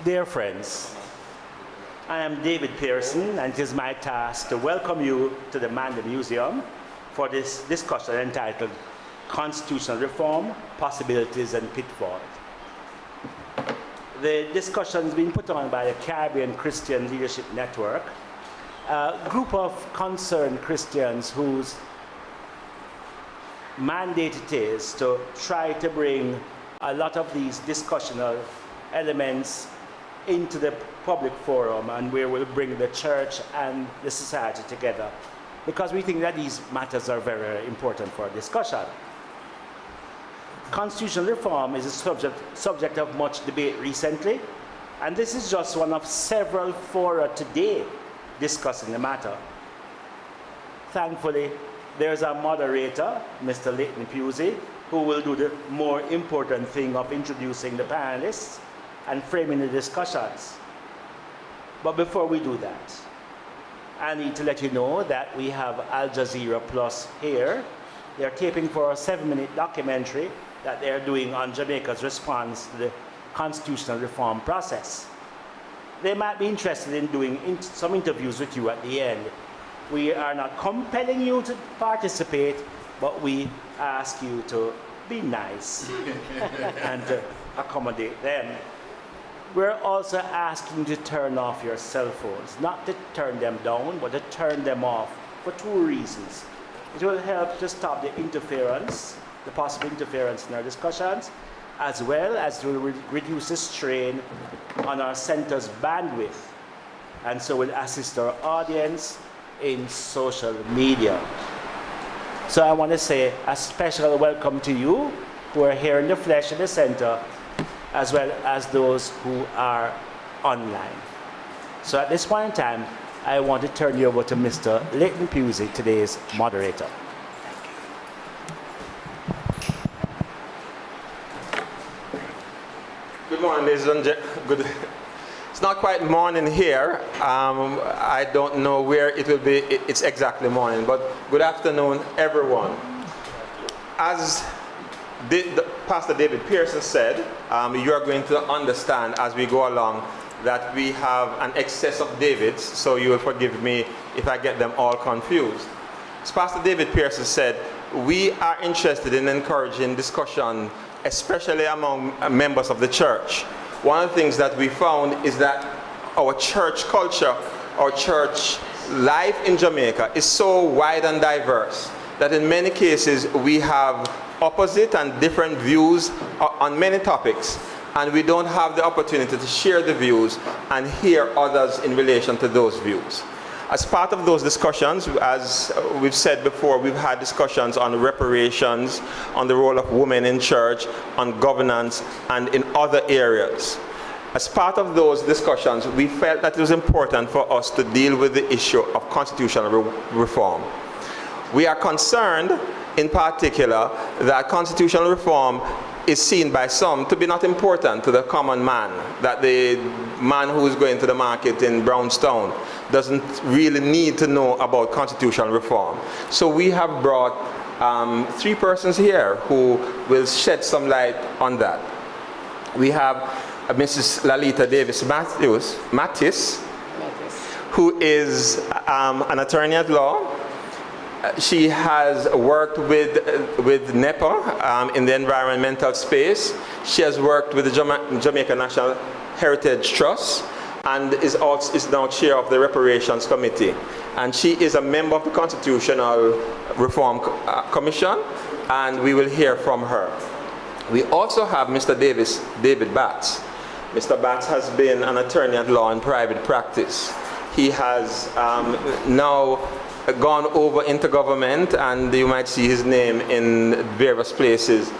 Dear friends, I am David Pearson, and it is my task to welcome you to the Mandel Museum for this discussion entitled Constitutional Reform, Possibilities and Pitfalls. The discussion is being put on by the Caribbean Christian Leadership Network, a group of concerned Christians whose mandate it is to try to bring a lot of these discussional elements into the public forum, and where we'll bring the church and the society together, because we think that these matters are very important for discussion. Constitutional reform is a subject of much debate recently, and this is just one of several fora today discussing the matter. Thankfully, there's a moderator, Mr. Laleta Davis, who will do the more important thing of introducing the panelists and framing the discussions. But before we do that, I need to let you know that we have Al Jazeera Plus here. They're taping for a 7-minute documentary that they're doing on Jamaica's response to the constitutional reform process. They might be interested in doing some interviews with you at the end. We are not compelling you to participate, but we ask you to be nice and to accommodate them. We're also asking you to turn off your cell phones, not to turn them down, but to turn them off for 2 reasons. It will help to stop the interference, the possible interference in our discussions, as well as to reduce the strain on our center's bandwidth, and so will assist our audience in social media. So I want to say a special welcome to you who are here in the flesh in the center, as well as those who are online. So at this point in time, I want to turn you over to Mr. Laleta Davis, today's moderator. Good morning, ladies and gentlemen. It's not quite morning here. I don't know where it will be. It's exactly morning, but good afternoon, everyone. As Pastor David Pearson said, you are going to understand as we go along that we have an excess of Davids, so you will forgive me if I get them all confused. As Pastor David Pearson said, we are interested in encouraging discussion, especially among members of the church. One of the things that we found is that our church culture, our church life in Jamaica is so wide and diverse that in many cases we have opposite and different views on many topics, and we don't have the opportunity to share the views and hear others in relation to those views. As part of those discussions, as we've said before, we've had discussions on reparations, on the role of women in church, on governance, and in other areas. As part of those discussions, we felt that it was important for us to deal with the issue of constitutional reform. We are concerned, in particular, that constitutional reform is seen by some to be not important to the common man, that the man who is going to the market in Brownstown doesn't really need to know about constitutional reform. So we have brought 3 persons here who will shed some light on that. We have Mrs. Lalita Davis-Mattis, who is an attorney at law. She has worked with NEPA in the environmental space. She has worked with the Jamaica National Heritage Trust and is now chair of the Reparations Committee. And she is a member of the Constitutional Reform Commission, and we will hear from her. We also have Mr. David Batts. Mr. Batts has been an attorney at law in private practice. He has now gone over into government, and you might see his name in various places,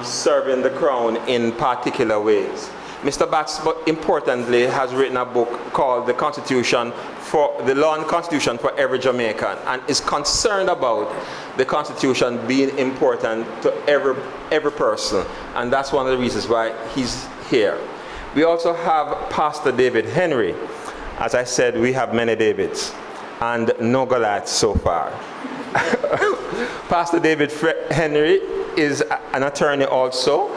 serving the crown in particular ways. Mr. Batts, but importantly, has written a book called The Law and Constitution for Every Jamaican, and is concerned about the Constitution being important to every person, and that's one of the reasons why he's here. We also have Pastor David Henry. As I said, we have many Davids and no Goliaths so far. Pastor David Henry is an attorney also.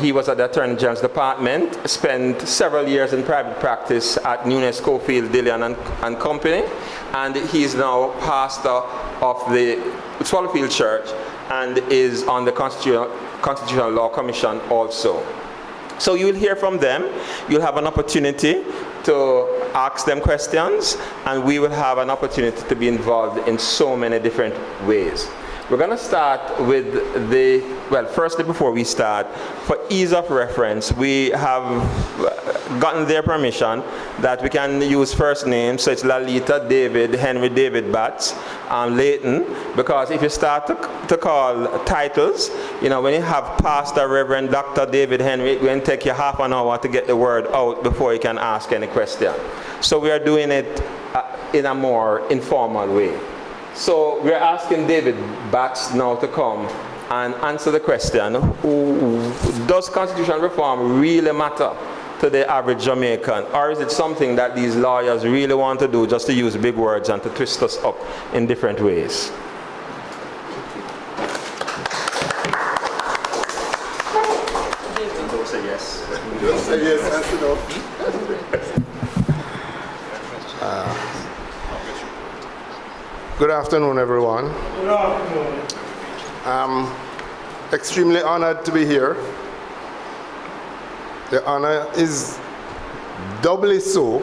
He was at the Attorney General's Department, spent several years in private practice at Nunes Schofield, Dillon and Company, and he's now pastor of the Swallowfield Church and is on the Constitutional Law Commission also. So you will hear from them. You'll have an opportunity to ask them questions, and we will have an opportunity to be involved in so many different ways. We're going to start with firstly, before we start, for ease of reference, we have gotten their permission that we can use first names, so it's Lalita David, Henry David Batts, and Leighton, because if you start to call titles, when you have Pastor, Reverend, Dr. David Henry, it will take you half an hour to get the word out before you can ask any question. So we are doing it in a more informal way. So we're asking David Batts now to come and answer the question, does constitutional reform really matter to the average Jamaican, or is it something that these lawyers really want to do just to use big words and to twist us up in different ways? Don't say yes. Don't say yes, that's enough. Good afternoon, everyone. Good afternoon. I'm extremely honored to be here. The honor is doubly so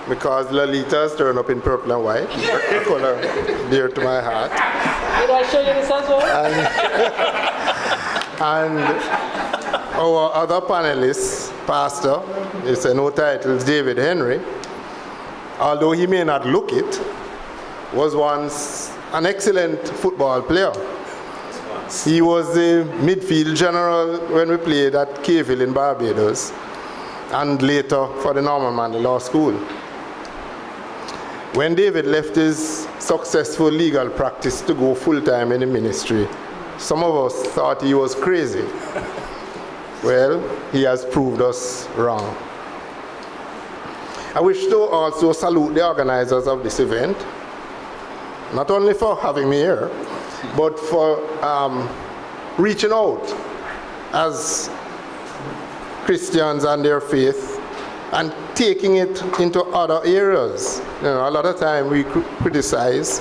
because Lalita has turned up in purple and white, a color dear to my heart. Did I show you this as well? And our other panelist, Pastor, it's a no titles, David Henry, although he may not look it, was once an excellent football player. He was the midfield general when we played at Caville in Barbados, and later for the Norman Mandela Law School. When David left his successful legal practice to go full-time in the ministry, some of us thought he was crazy. Well, he has proved us wrong. I wish to also salute the organizers of this event, not only for having me here, but for reaching out as Christians and their faith and taking it into other areas. A lot of time we criticize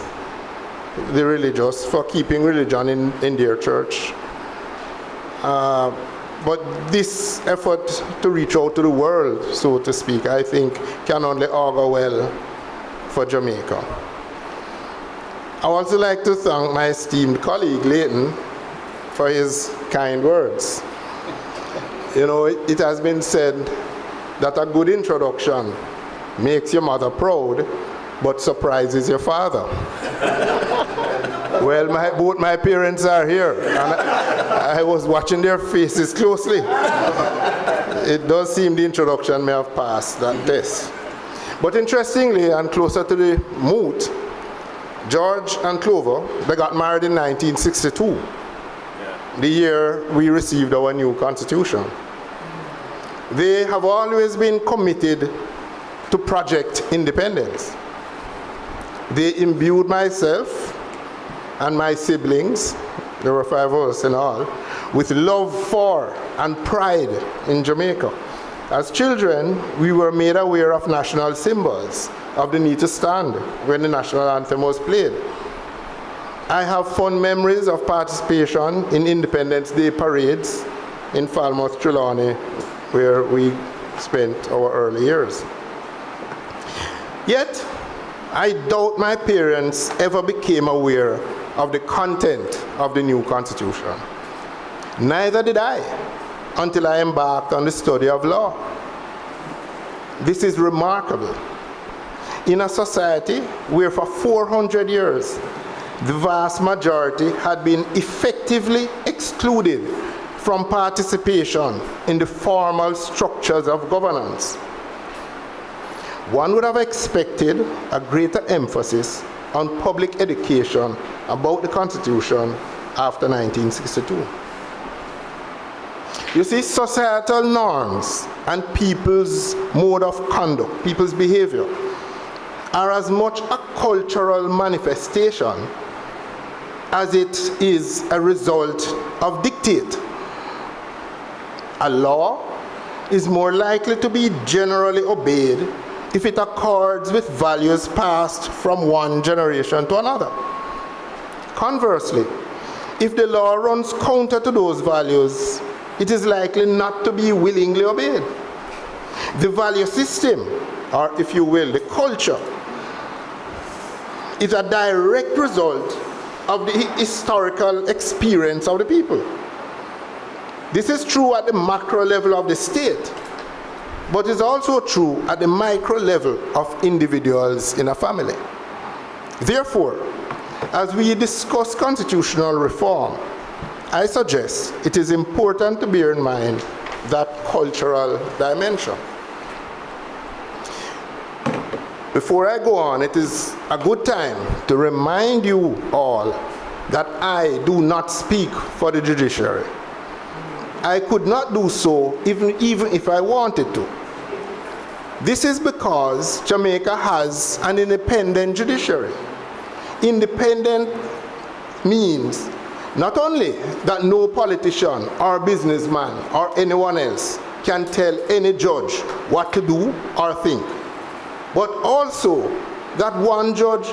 the religious for keeping religion in their church. But this effort to reach out to the world, so to speak, I think can only augur well for Jamaica. I also like to thank my esteemed colleague, Leighton, for his kind words. It has been said that a good introduction makes your mother proud, but surprises your father. Well, both my parents are here, and I was watching their faces closely. It does seem the introduction may have passed that test. But interestingly, and closer to the moot, George and Clover, they got married in 1962, the year we received our new constitution. They have always been committed to Project Independence. They imbued myself and my siblings, there were 5 of us in all, with love for and pride in Jamaica. As children, we were made aware of national symbols, of the need to stand when the national anthem was played. I have fond memories of participation in Independence Day parades in Falmouth, Trelawney, where we spent our early years. Yet, I doubt my parents ever became aware of the content of the new constitution. Neither did I, until I embarked on the study of law. This is remarkable. In a society where for 400 years, the vast majority had been effectively excluded from participation in the formal structures of governance. One would have expected a greater emphasis on public education about the Constitution after 1962. You see, societal norms and people's mode of conduct, people's behavior, are as much a cultural manifestation as it is a result of dictate. A law is more likely to be generally obeyed if it accords with values passed from one generation to another. Conversely, if the law runs counter to those values, it is likely not to be willingly obeyed. The value system, or if you will, the culture, is a direct result of the historical experience of the people. This is true at the macro level of the state, but is also true at the micro level of individuals in a family. Therefore, as we discuss constitutional reform, I suggest it is important to bear in mind that cultural dimension. Before I go on, it is a good time to remind you all that I do not speak for the judiciary. I could not do so even if I wanted to. This is because Jamaica has an independent judiciary. Independent means not only that no politician or businessman or anyone else can tell any judge what to do or think, but also that one judge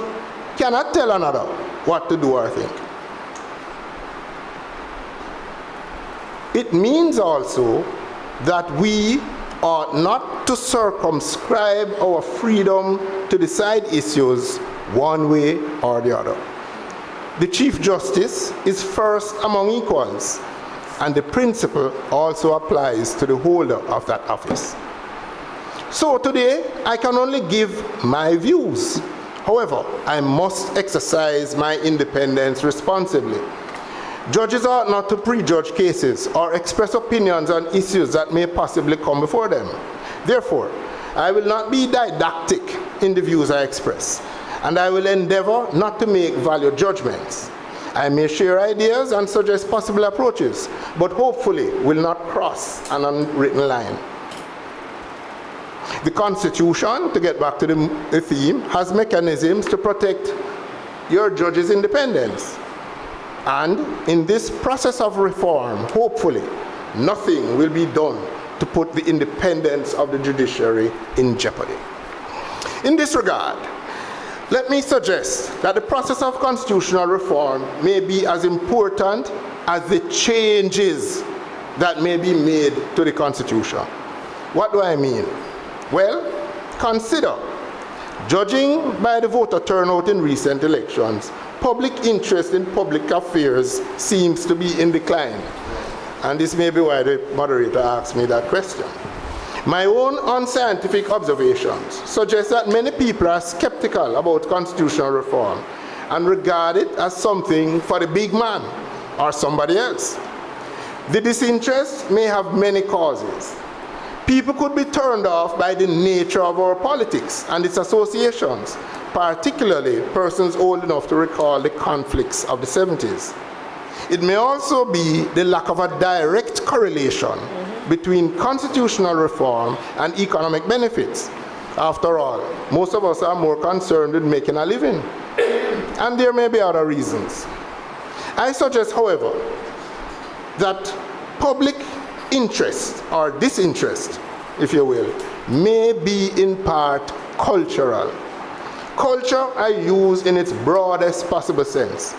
cannot tell another what to do or think. It means also that we ought not to circumscribe our freedom to decide issues one way or the other. The Chief Justice is first among equals, and the principle also applies to the holder of that office. So today, I can only give my views. However, I must exercise my independence responsibly. Judges ought not to prejudge cases or express opinions on issues that may possibly come before them. Therefore, I will not be didactic in the views I express, and I will endeavor not to make value judgments. I may share ideas and suggest possible approaches, but hopefully will not cross an unwritten line. The Constitution, to get back to the theme, has mechanisms to protect your judge's independence. And in this process of reform, hopefully, nothing will be done to put the independence of the judiciary in jeopardy. In this regard, let me suggest that the process of constitutional reform may be as important as the changes that may be made to the Constitution. What do I mean? Well, consider, judging by the voter turnout in recent elections, public interest in public affairs seems to be in decline. And this may be why the moderator asked me that question. My own unscientific observations suggest that many people are skeptical about constitutional reform and regard it as something for the big man or somebody else. The disinterest may have many causes. People could be turned off by the nature of our politics and its associations, particularly persons old enough to recall the conflicts of the 70s. It may also be the lack of a direct correlation between constitutional reform and economic benefits. After all, most of us are more concerned with making a living, and there may be other reasons. I suggest, however, that public interest or disinterest, if you will, may be in part cultural. Culture I use in its broadest possible sense.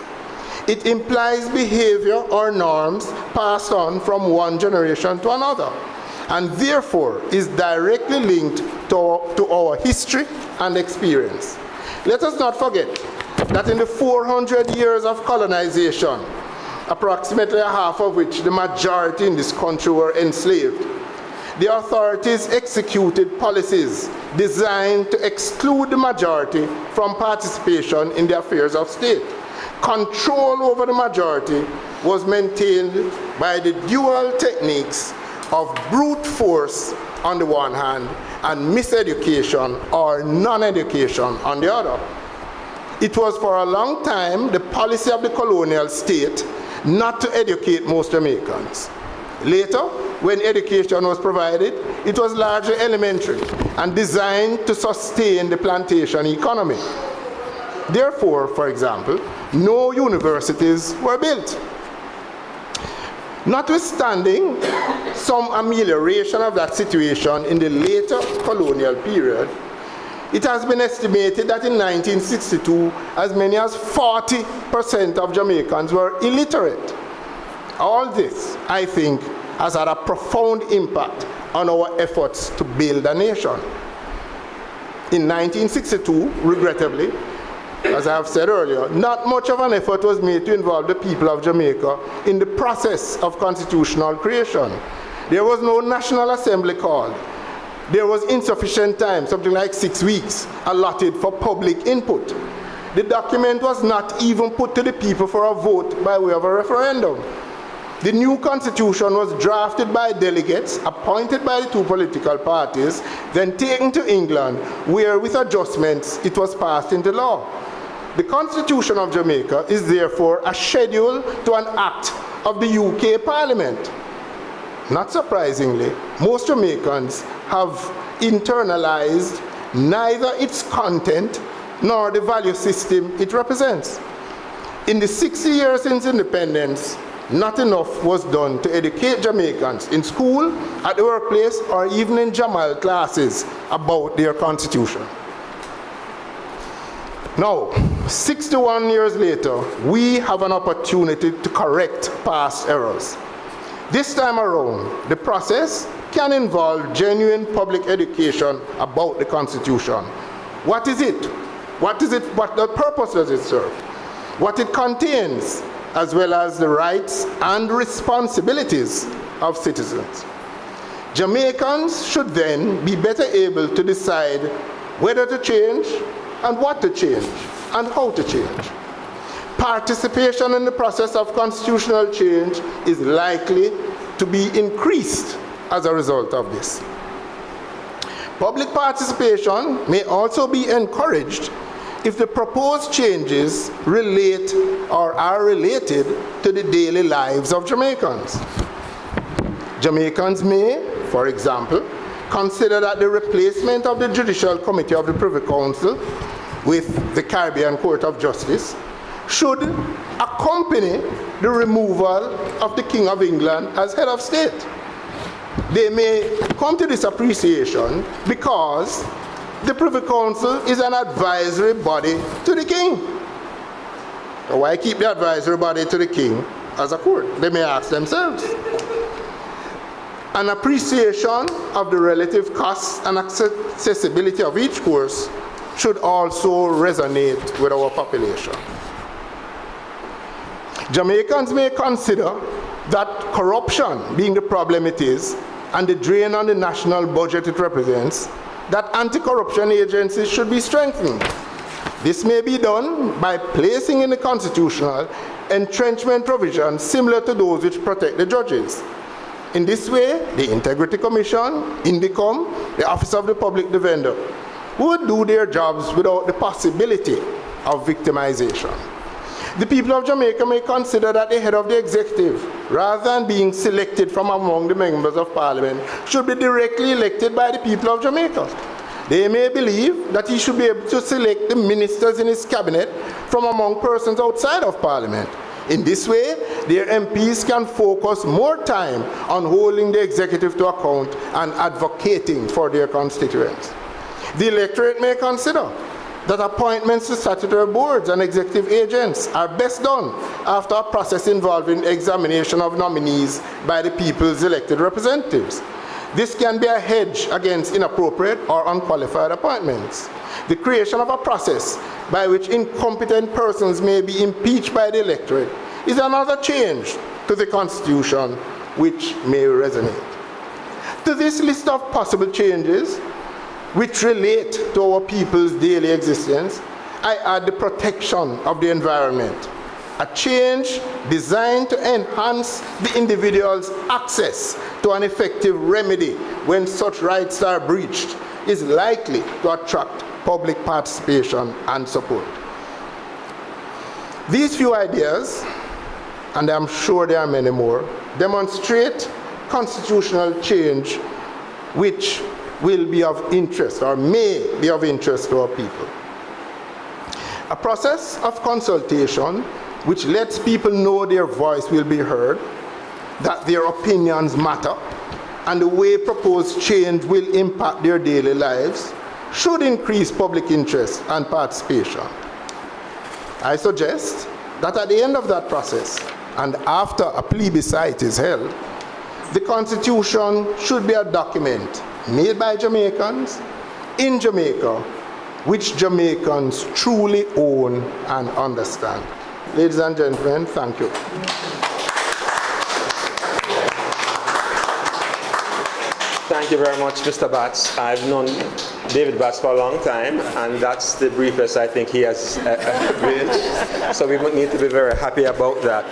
It implies behavior or norms passed on from one generation to another, and therefore is directly linked to our history and experience. Let us not forget that in the 400 years of colonization, approximately half of which the majority in this country were enslaved, the authorities executed policies designed to exclude the majority from participation in the affairs of state. Control over the majority was maintained by the dual techniques of brute force on the one hand and miseducation or non-education on the other. It was for a long time the policy of the colonial state not to educate most Jamaicans. Later, when education was provided, it was largely elementary and designed to sustain the plantation economy. Therefore, for example, no universities were built. Notwithstanding some amelioration of that situation in the later colonial period, it has been estimated that in 1962, as many as 40% of Jamaicans were illiterate. All this, I think, has had a profound impact on our efforts to build a nation. In 1962, regrettably, as I have said earlier, not much of an effort was made to involve the people of Jamaica in the process of constitutional creation. There was no National Assembly called. There was insufficient time, something like 6 weeks, allotted for public input. The document was not even put to the people for a vote by way of a referendum. The new constitution was drafted by delegates appointed by the two political parties, then taken to England, where with adjustments it was passed into law. The Constitution of Jamaica is therefore a schedule to an act of the UK Parliament. Not surprisingly, most Jamaicans have internalized neither its content nor the value system it represents. In the 60 years since independence, not enough was done to educate Jamaicans in school, at the workplace, or even in Jamal classes about their constitution. Now, 61 years later, we have an opportunity to correct past errors. This time around, the process can involve genuine public education about the Constitution. What is it? What the purpose does it serve? What it contains, as well as the rights and responsibilities of citizens. Jamaicans should then be better able to decide whether to change and what to change and how to change. Participation in the process of constitutional change is likely to be increased as a result of this. Public participation may also be encouraged if the proposed changes relate or are related to the daily lives of Jamaicans. Jamaicans may, for example, consider that the replacement of the Judicial Committee of the Privy Council with the Caribbean Court of Justice should accompany the removal of the King of England as head of state. They may come to this appreciation because the Privy Council is an advisory body to the King. So why keep the advisory body to the King as a court? They may ask themselves. An appreciation of the relative costs and accessibility of each course should also resonate with our population. Jamaicans may consider that corruption being the problem it is, and the drain on the national budget it represents, that anti-corruption agencies should be strengthened. This may be done by placing in the constitutional entrenchment provisions similar to those which protect the judges. In this way, the Integrity Commission, INDICOM, the Office of the Public Defender, would do their jobs without the possibility of victimization. The people of Jamaica may consider that the head of the executive, rather than being selected from among the members of Parliament, should be directly elected by the people of Jamaica. They may believe that he should be able to select the ministers in his cabinet from among persons outside of Parliament. In this way, their MPs can focus more time on holding the executive to account and advocating for their constituents. The electorate may consider that appointments to statutory boards and executive agents are best done after a process involving examination of nominees by the people's elected representatives. This can be a hedge against inappropriate or unqualified appointments. The creation of a process by which incompetent persons may be impeached by the electorate is another change to the Constitution which may resonate. To this list of possible changes which relate to our people's daily existence, I add the protection of the environment, a change designed to enhance the individual's access to an effective remedy when such rights are breached, is likely to attract public participation and support. These few ideas, and I'm sure there are many more, demonstrate constitutional change which will be of interest or may be of interest to our people. A process of consultation which lets people know their voice will be heard that their opinions matter and the way proposed change will impact their daily lives should increase public interest and participation. I suggest that at the end of that process, and after a plebiscite is held, the Constitution should be a document made by Jamaicans, in Jamaica, which Jamaicans truly own and understand. Ladies and gentlemen, thank you. Thank you very much, Mr. Batts. I've known David Batts for a long time, and that's the briefest I think he has been. So we would need to be very happy about that.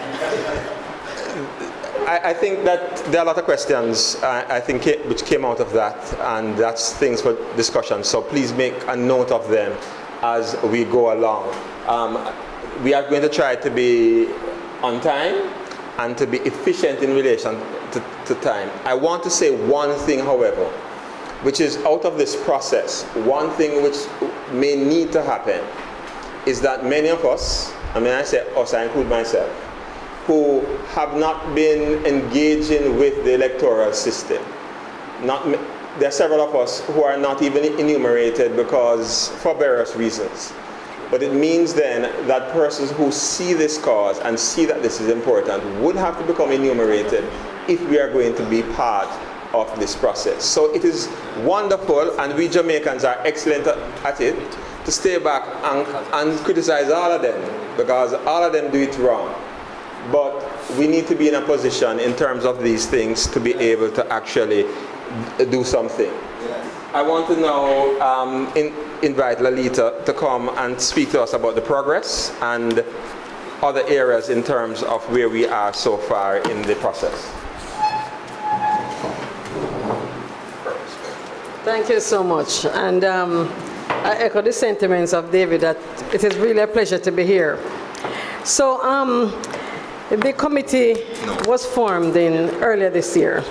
I think that there are a lot of questions, I think, which came out of that, and that's things for discussion. So please make a note of them as we go along. We are going to try to be on time and to be efficient in relation to time. I want to say one thing, however, which is out of this process, one thing which may need to happen is that many of us, I mean, I say us, I include myself, who have not been engaging with the electoral system. There are several of us who are not even enumerated because for various reasons. But it means then that persons who see this cause and see that this is important would have to become enumerated if we are going to be part of this process. So it is wonderful, and we Jamaicans are excellent at it, to stay back and criticize all of them, because all of them do it wrong. But we need to be in a position in terms of these things to be able to actually do something. I want to now invite Lalita to come and speak to us about the progress and other areas in terms of where we are so far in the process. Thank you so much. And I echo the sentiments of David that it is really a pleasure to be here. So the committee was formed earlier this year.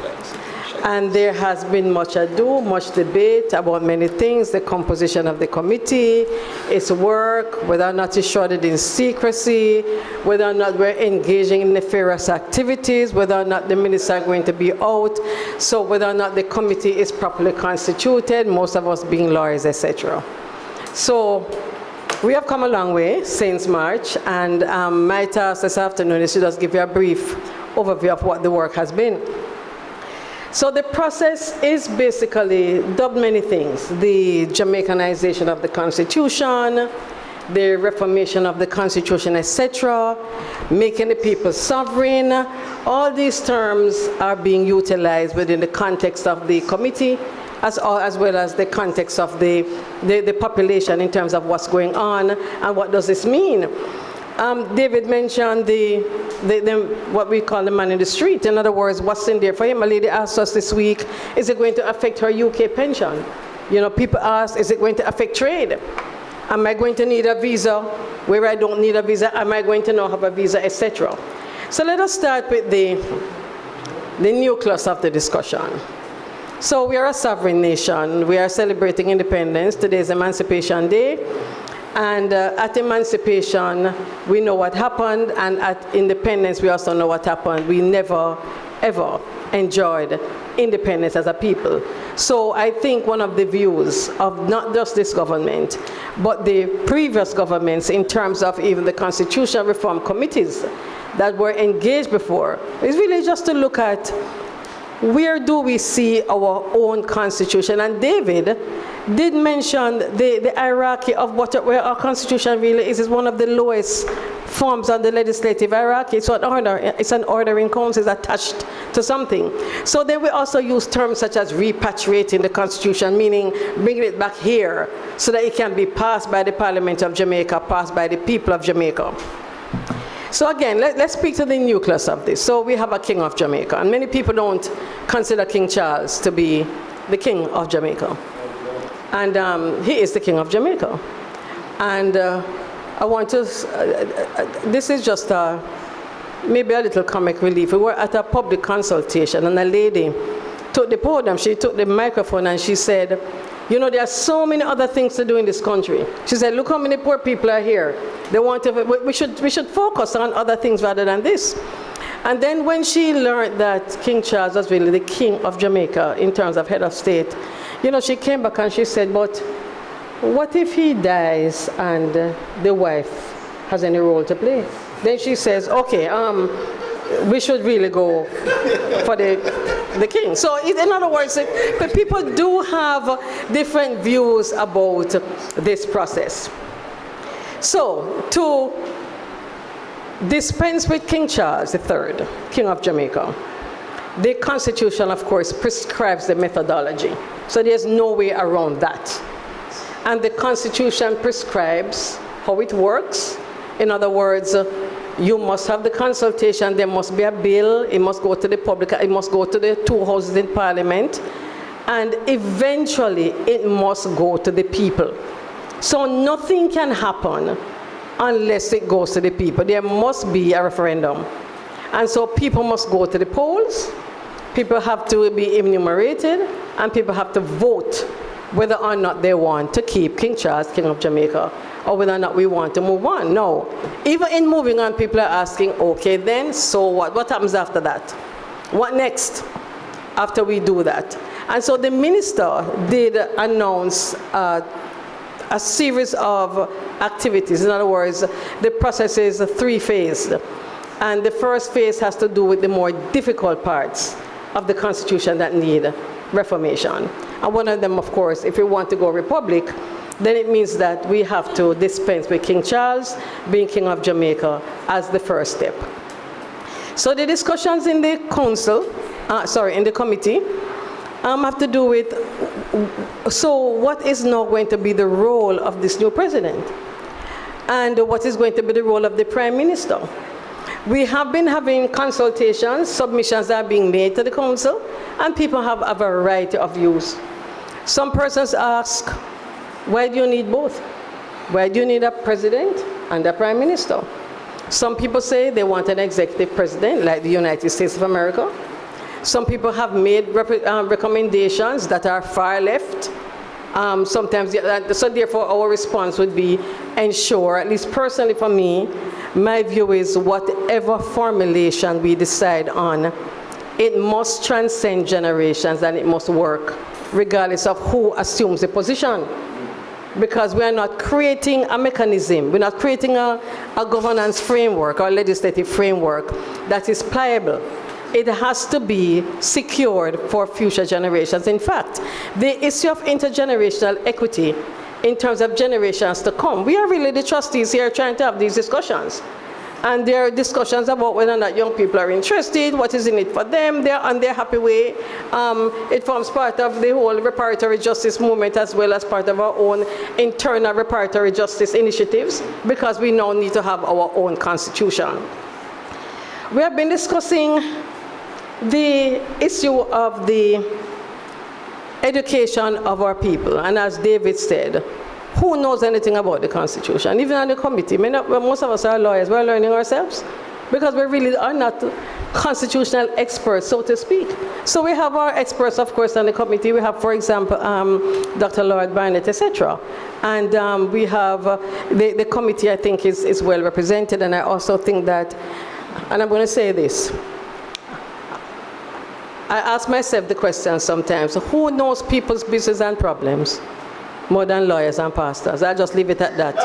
And there has been much ado, much debate about many things, the composition of the committee, its work, whether or not it's shrouded in secrecy, whether or not we're engaging in nefarious activities, whether or not the ministers are going to be out, so whether or not the committee is properly constituted, most of us being lawyers, etc. So we have come a long way since March, and my task this afternoon is to just give you a brief overview of what the work has been. So the process is basically dubbed many things: the Jamaicanization of the Constitution, the reformation of the Constitution, etc., making the people sovereign. All these terms are being utilized within the context of the committee, as well as the context of the population in terms of what's going on and what does this mean. David mentioned what we call the man in the street. In other words, what's in there for him. A lady asked us this week, is it going to affect her UK pension? You know, people ask, is it going to affect trade? Am I going to need a visa where I don't need a visa? Am I going to not have a visa, etc.? So let us start with the nucleus of the discussion. So we are a sovereign nation. We are celebrating independence. Today is Emancipation Day. And at emancipation, we know what happened, and at independence, we also know what happened. We never, ever enjoyed independence as a people. So I think one of the views of not just this government, but the previous governments in terms of even the constitutional reform committees that were engaged before, is really just to look at where do we see our own constitution. And David did mention the hierarchy of where our constitution really is one of the lowest forms on the legislative hierarchy. It's an order. It's an ordering council attached to something. So then we also use terms such as repatriating the constitution, meaning bringing it back here so that it can be passed by the Parliament of Jamaica, passed by the people of Jamaica. So again, let's speak to the nucleus of this. So we have a king of Jamaica, and many people don't consider King Charles to be the king of Jamaica. And he is the king of Jamaica. And I want to, this is just maybe a little comic relief. We were at a public consultation, and a lady took the podium, she took the microphone, and she said, you know, there are so many other things to do in this country. She said, look how many poor people are here. They want to, we should focus on other things rather than this. And then when she learned that King Charles was really the king of Jamaica in terms of head of state, you know, she came back and she said, but what if he dies and the wife has any role to play? Then she says, okay, we should really go for the king. So in other words, but people do have different views about this process. So to dispense with King Charles III, King of Jamaica, the Constitution, of course, prescribes the methodology. So there's no way around that. And the Constitution prescribes how it works. In other words, you must have the consultation, there must be a bill, it must go to the public, it must go to the two houses in Parliament, and eventually it must go to the people. So nothing can happen unless it goes to the people. There must be a referendum. And so people must go to the polls, people have to be enumerated, and people have to vote whether or not they want to keep King Charles, King of Jamaica, or whether or not we want to move on. No. Even in moving on, people are asking, okay then, so what? What happens after that? What next after we do that? And so the minister did announce a series of activities. In other words, the process is three-phased. And the first phase has to do with the more difficult parts of the Constitution that need reformation. And one of them, of course, if we want to go republic, then it means that we have to dispense with King Charles being King of Jamaica as the first step. So the discussions in the council, in the committee, have to do with, so what is now going to be the role of this new president? And what is going to be the role of the prime minister? We have been having consultations, submissions are being made to the council, and people have a variety of views. Some persons ask, why do you need both? Why do you need a president and a prime minister? Some people say they want an executive president like the United States of America. Some people have made recommendations that are far left. Sometimes, so therefore our response would be ensure, at least personally for me, my view is whatever formulation we decide on, it must transcend generations and it must work regardless of who assumes the position. Because we are not creating a mechanism, we're not creating a governance framework or legislative framework that is pliable. It has to be secured for future generations. In fact, the issue of intergenerational equity in terms of generations to come, we are really the trustees here trying to have these discussions. And there are discussions about whether or not young people are interested, what is in it for them, they're on their happy way. It forms part of the whole reparatory justice movement as well as part of our own internal reparatory justice initiatives, because we now need to have our own constitution. We have been discussing the issue of the education of our people, and as David said, who knows anything about the Constitution? Even on the committee, most of us are lawyers, we're learning ourselves, because we really are not constitutional experts, so to speak. So we have our experts, of course, on the committee. We have, for example, Dr. Lord Barnett, etc. And we have, the committee, I think, is well represented, and I also think that, and I'm going to say this, I ask myself the question sometimes, who knows people's business and problems more than lawyers and pastors? I'll just leave it at that.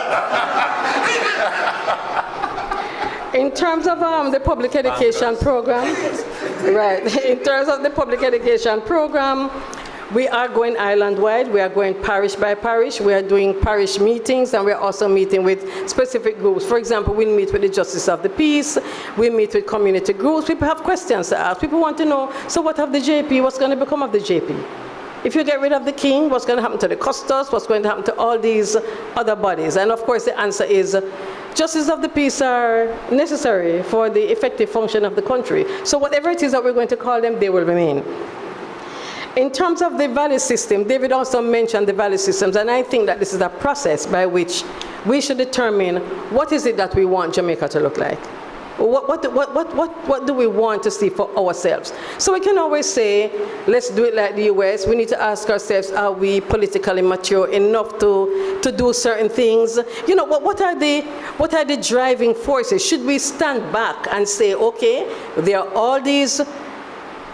In terms of the public education program, right, in terms of the public education program, we are going island-wide, we are going parish by parish, we are doing parish meetings, and we are also meeting with specific groups. For example, we meet with the Justice of the Peace, we meet with community groups, people have questions to ask, people want to know, so what of the JP, what's going to become of the JP? If you get rid of the king, what's going to happen to the custos, what's going to happen to all these other bodies? And of course the answer is, justice of the peace are necessary for the effective function of the country. So whatever it is that we're going to call them, they will remain. In terms of the value system, David also mentioned the value systems, and I think that this is a process by which we should determine what is it that we want Jamaica to look like. What do we want to see for ourselves? So we can always say, let's do it like the US. We need to ask ourselves, are we politically mature enough to do certain things? You know, what are the driving forces? Should we stand back and say, okay, there are all these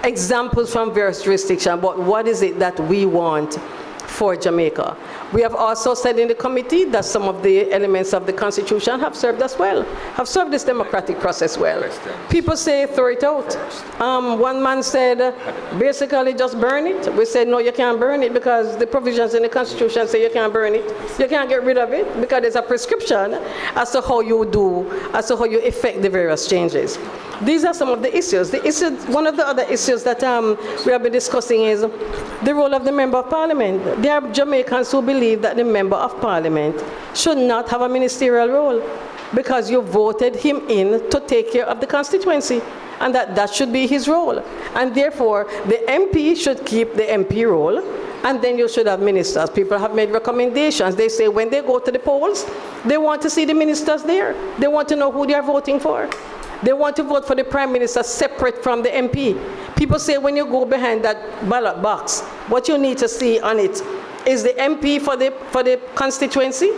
examples from various jurisdictions, but what is it that we want for Jamaica? We have also said in the committee that some of the elements of the Constitution have served us well, have served this democratic process well. People say throw it out. One man said, basically just burn it. We said, no, you can't burn it because the provisions in the Constitution say you can't burn it. You can't get rid of it because there's a prescription as to how you effect the various changes. These are some of the issues. One of the other issues that we have been discussing is the role of the Member of Parliament. There are Jamaicans who believe that the Member of Parliament should not have a ministerial role because you voted him in to take care of the constituency, and that should be his role. And therefore, the MP should keep the MP role, and then you should have ministers. People have made recommendations. They say when they go to the polls, they want to see the ministers there. They want to know who they are voting for. They want to vote for the Prime Minister separate from the MP. People say when you go behind that ballot box, what you need to see on it is the MP for the constituency,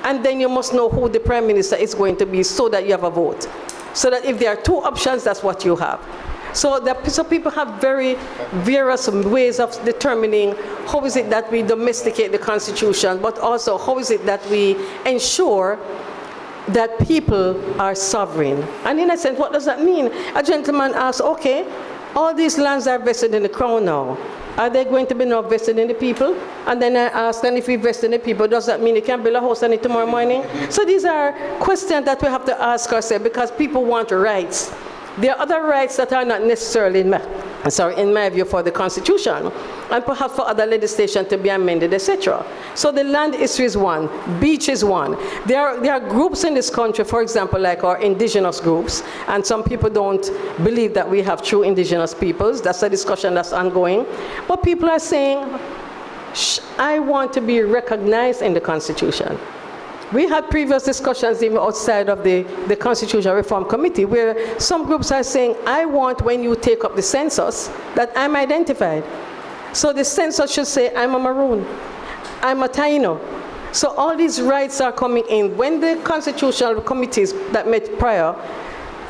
and then you must know who the Prime Minister is going to be so that you have a vote. So that if there are two options, that's what you have. So people have very various ways of determining how is it that we domesticate the Constitution, but also how is it that we ensure that people are sovereign. And in a sense, what does that mean? A gentleman asks, okay, all these lands are vested in the Crown now. Are they going to be now vested in the people? And then I ask, and if we vest in the people, does that mean you can build a house on it tomorrow morning? So these are questions that we have to ask ourselves because people want rights. There are other rights that are not necessarily in my view, for the Constitution, and perhaps for other legislation to be amended, etc. So the land issue is one, beach is one. There are groups in this country, for example, like our indigenous groups, and some people don't believe that we have true indigenous peoples. That's a discussion that's ongoing. But people are saying, I want to be recognized in the Constitution. We had previous discussions even outside of the Constitutional Reform Committee where some groups are saying, I want when you take up the census that I'm identified. So the census should say, I'm a Maroon, I'm a Taino. So all these rights are coming in. When the Constitutional Committees that met prior,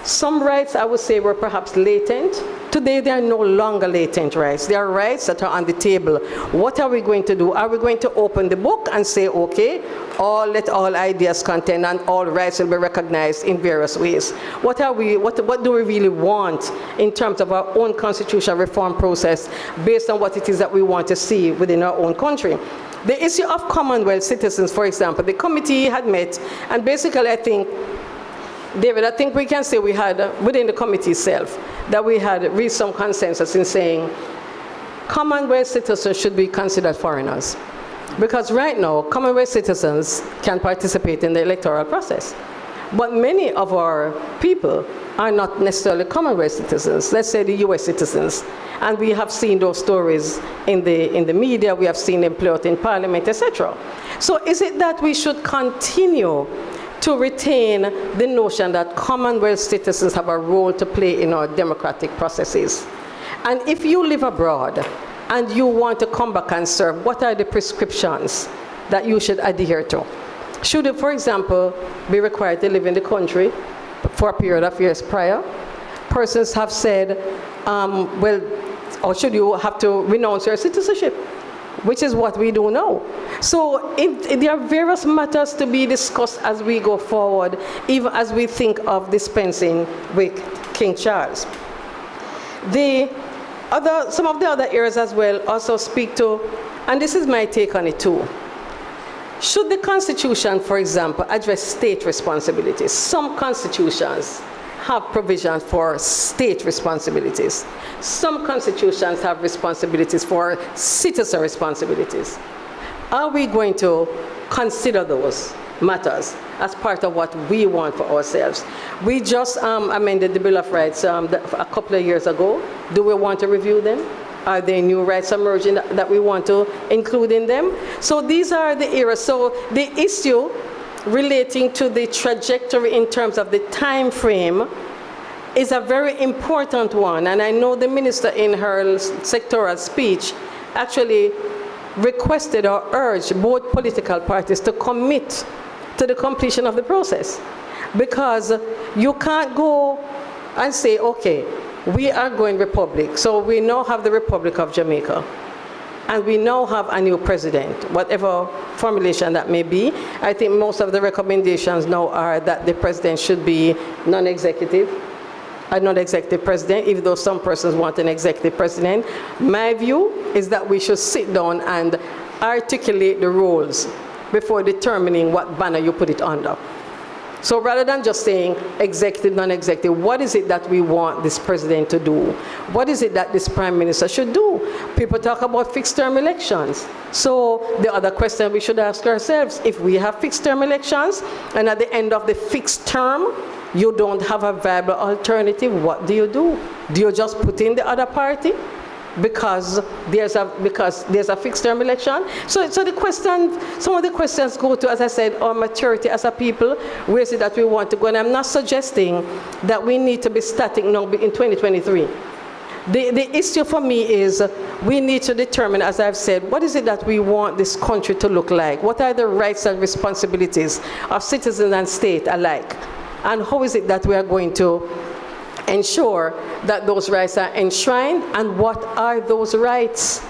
some rights I would say were perhaps latent. Today they are no longer latent rights. They are rights that are on the table. What are we going to do? Are we going to open the book and say, okay, let all ideas contain and all rights will be recognized in various ways? What do we really want in terms of our own constitutional reform process based on what it is that we want to see within our own country? The issue of Commonwealth citizens, for example, the committee had met, and basically I think, David, I think we can say we had, within the committee itself, that we had reached some consensus in saying Commonwealth citizens should be considered foreigners. Because right now, Commonwealth citizens can participate in the electoral process. But many of our people are not necessarily Commonwealth citizens, let's say the US citizens. And we have seen those stories in the media, we have seen them play out in Parliament, etc. So is it that we should continue to retain the notion that Commonwealth citizens have a role to play in our democratic processes? And if you live abroad and you want to come back and serve, what are the prescriptions that you should adhere to? Should you, for example, be required to live in the country for a period of years prior? Persons have said, or should you have to renounce your citizenship? Which is what we do now. So there are various matters to be discussed as we go forward, even as we think of dispensing with King Charles. Some of the other areas as well also speak to, and this is my take on it too. Should the Constitution, for example, address state responsibilities? Some constitutions have provisions for state responsibilities. Some constitutions have responsibilities for citizen responsibilities. Are we going to consider those matters as part of what we want for ourselves? We just amended the Bill of Rights a couple of years ago. Do we want to review them? Are there new rights emerging that we want to include in them? So these are the areas. So the issue relating to the trajectory in terms of the time frame is a very important one. And I know the minister in her sectoral speech actually requested or urged both political parties to commit to the completion of the process. Because you can't go and say, okay, we are going republic. So we now have the Republic of Jamaica. And we now have a new president, whatever formulation that may be. I think most of the recommendations now are that the president should be non-executive, a non-executive president, even though some persons want an executive president. My view is that we should sit down and articulate the roles before determining what banner you put it under. So rather than just saying executive, non-executive, what is it that we want this president to do? What is it that this prime minister should do? People talk about fixed term elections. So the other question we should ask ourselves, if we have fixed term elections and at the end of the fixed term, you don't have a viable alternative, what do? Do you just put in the other party? Because there's a fixed term election. So the question, some of the questions go to, as I said, our maturity as a people, where is it that we want to go? And I'm not suggesting that we need to be static now in 2023. The issue for me is we need to determine, as I've said, what is it that we want this country to look like? What are the rights and responsibilities of citizens and state alike? And how is it that we are going to ensure that those rights are enshrined, and what are those rights?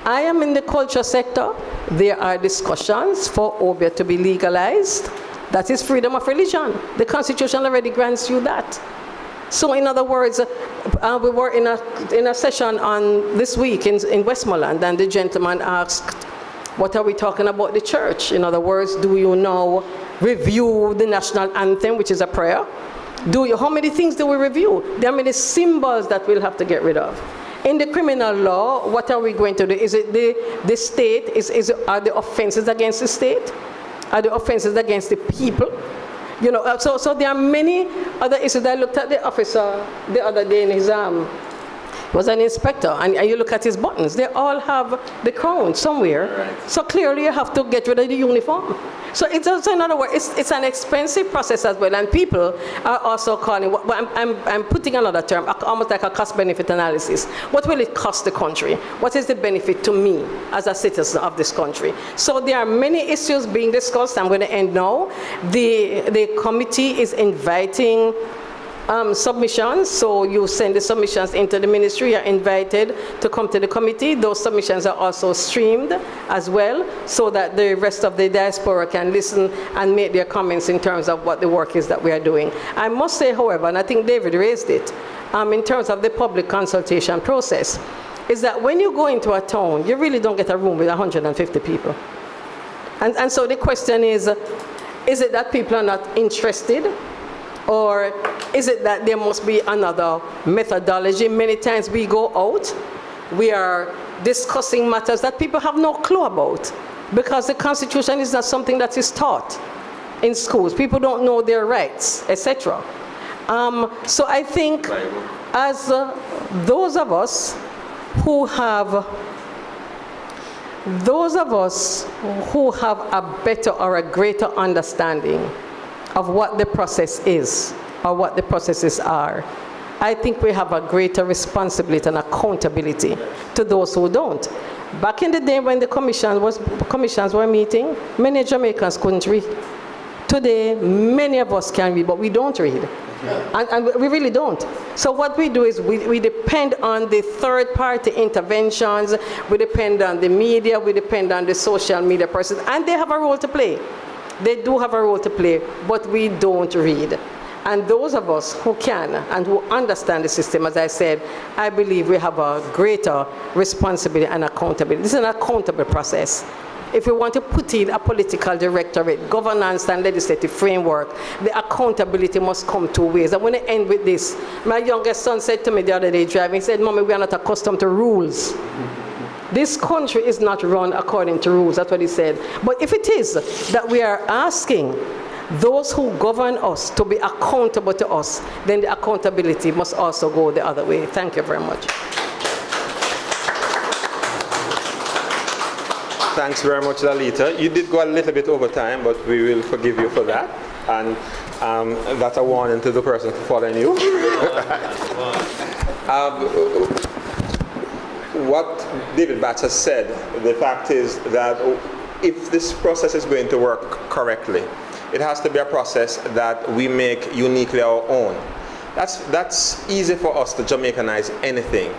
I am in the culture sector. There are discussions for obia to be legalized. That is freedom of religion. The Constitution already grants you that. So in other words, we were in a session on this week in Westmoreland, and the gentleman asked, what are we talking about the church? In other words, do you now review the national anthem, which is a prayer? How many things do we review? There are many symbols that we'll have to get rid of. In the criminal law, what are we going to do? Is it the state? Are the offenses against the state? Are the offenses against the people? You know, so there are many other issues. I looked at the officer the other day in his was an inspector, and you look at his buttons, they all have the crown somewhere. Right. So clearly you have to get rid of the uniform. So it's also, in other words, it's an expensive process as well, and people are also calling, I'm putting another term, almost like a cost-benefit analysis. What will it cost the country? What is the benefit to me as a citizen of this country? So there are many issues being discussed. I'm going to end now. The committee is inviting submissions, so you send the submissions into the ministry. You're invited to come to the committee. Those submissions are also streamed as well, so that the rest of the diaspora can listen and make their comments in terms of what the work is that we are doing. I must say, however, and I think David raised it, in terms of the public consultation process, is that when you go into a town, you really don't get a room with 150 people. And so the question is it that people are not interested? Or is it that there must be another methodology? Many times we go out, we are discussing matters that people have no clue about, because the Constitution is not something that is taught in schools. People don't know their rights, etc. So I think as those of us who have a better or a greater understanding of what the process is, or what the processes are, I think we have a greater responsibility and accountability to those who don't. Back in the day when the commissions were meeting, many Jamaicans couldn't read. Today, many of us can read, but we don't read. And we really don't. So what we do is we depend on the third-party interventions, we depend on the media, we depend on the social media persons, and they have a role to play. They do have a role to play, but we don't read. And those of us who can and who understand the system, as I said, I believe we have a greater responsibility and accountability. This is an accountable process. If we want to put in a political directorate, governance and legislative framework, the accountability must come two ways. I want to end with this. My youngest son said to me the other day driving, he said, "Mommy, we are not accustomed to rules. This country is not run according to rules." That's what he said. But if it is that we are asking those who govern us to be accountable to us, then the accountability must also go the other way. Thank you very much. Thanks very much, Lalita. You did go a little bit over time, but we will forgive you for that. And that's a warning to the person following you. What David Batts has said, the fact is that if this process is going to work correctly, it has to be a process that we make uniquely our own. That's easy for us to Jamaicanize anything.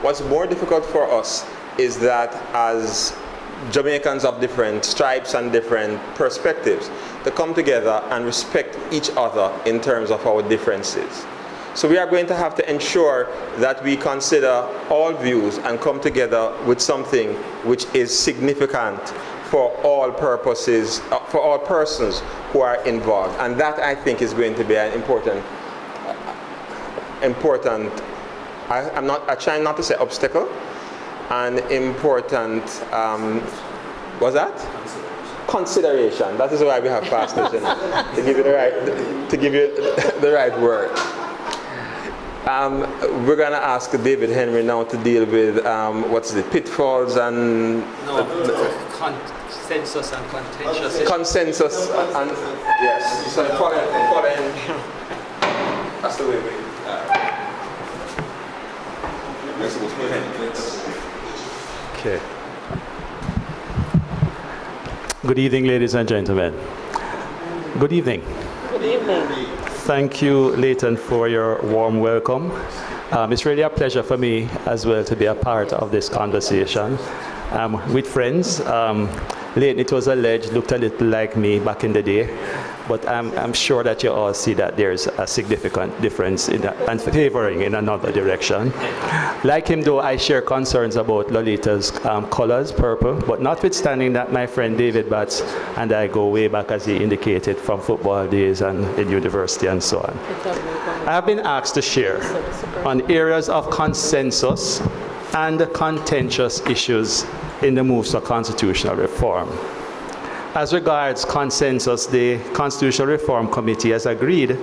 What's more difficult for us is that as Jamaicans of different stripes and different perspectives, to come together and respect each other in terms of our differences. So we are going to have to ensure that we consider all views and come together with something which is significant for all purposes, for all persons who are involved. And that, I think, is going to be an important, I try not to say obstacle, an important, what's that? Consideration. That is why we have pastors, you know, to give you the right word. We're going to ask David Henry now to deal with what's the pitfalls and consensus and contentious issues. Consensus and yes. So following that's the way we. Okay. Good evening, ladies and gentlemen. Good evening. Good evening. Thank you, Leighton, for your warm welcome. It's really a pleasure for me as well to be a part of this conversation with friends. Leighton, it was alleged, looked a little like me back in the day, but I'm sure that you all see that there's a significant difference and favoring in another direction. Like him, though, I share concerns about Lolita's colors, purple, but notwithstanding that, my friend David Batts and I go way back, as he indicated, from football days and in university and so on. I have been asked to share on areas of consensus and contentious issues in the moves for constitutional reform. As regards consensus, the Constitutional Reform Committee has agreed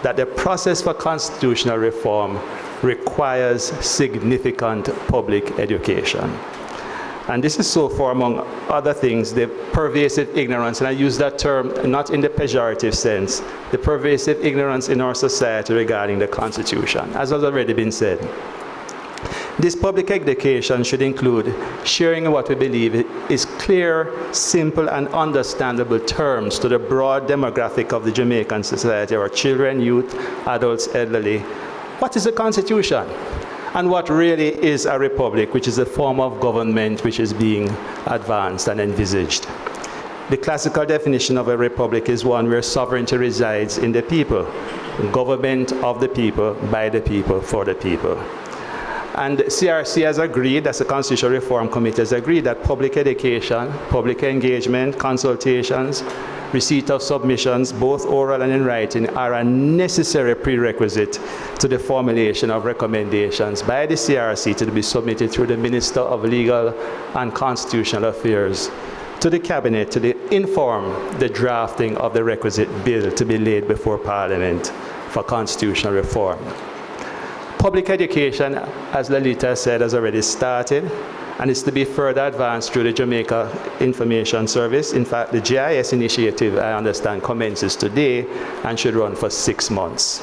that the process for constitutional reform requires significant public education. And this is so for, among other things, the pervasive ignorance, and I use that term not in the pejorative sense, the pervasive ignorance in our society regarding the Constitution, as has already been said. This public education should include sharing what we believe is clear, simple, and understandable terms to the broad demographic of the Jamaican society, our children, youth, adults, elderly. What is a constitution? And what really is a republic, which is a form of government which is being advanced and envisaged? The classical definition of a republic is one where sovereignty resides in the people, government of the people, by the people, for the people. And CRC has agreed, as the Constitutional Reform Committee has agreed, that public education, public engagement, consultations, receipt of submissions, both oral and in writing, are a necessary prerequisite to the formulation of recommendations by the CRC to be submitted through the Minister of Legal and Constitutional Affairs to the Cabinet to inform the drafting of the requisite bill to be laid before Parliament for constitutional reform. Public education, as Lalita said, has already started and is to be further advanced through the Jamaica Information Service. In fact, the GIS initiative, I understand, commences today and should run for 6 months.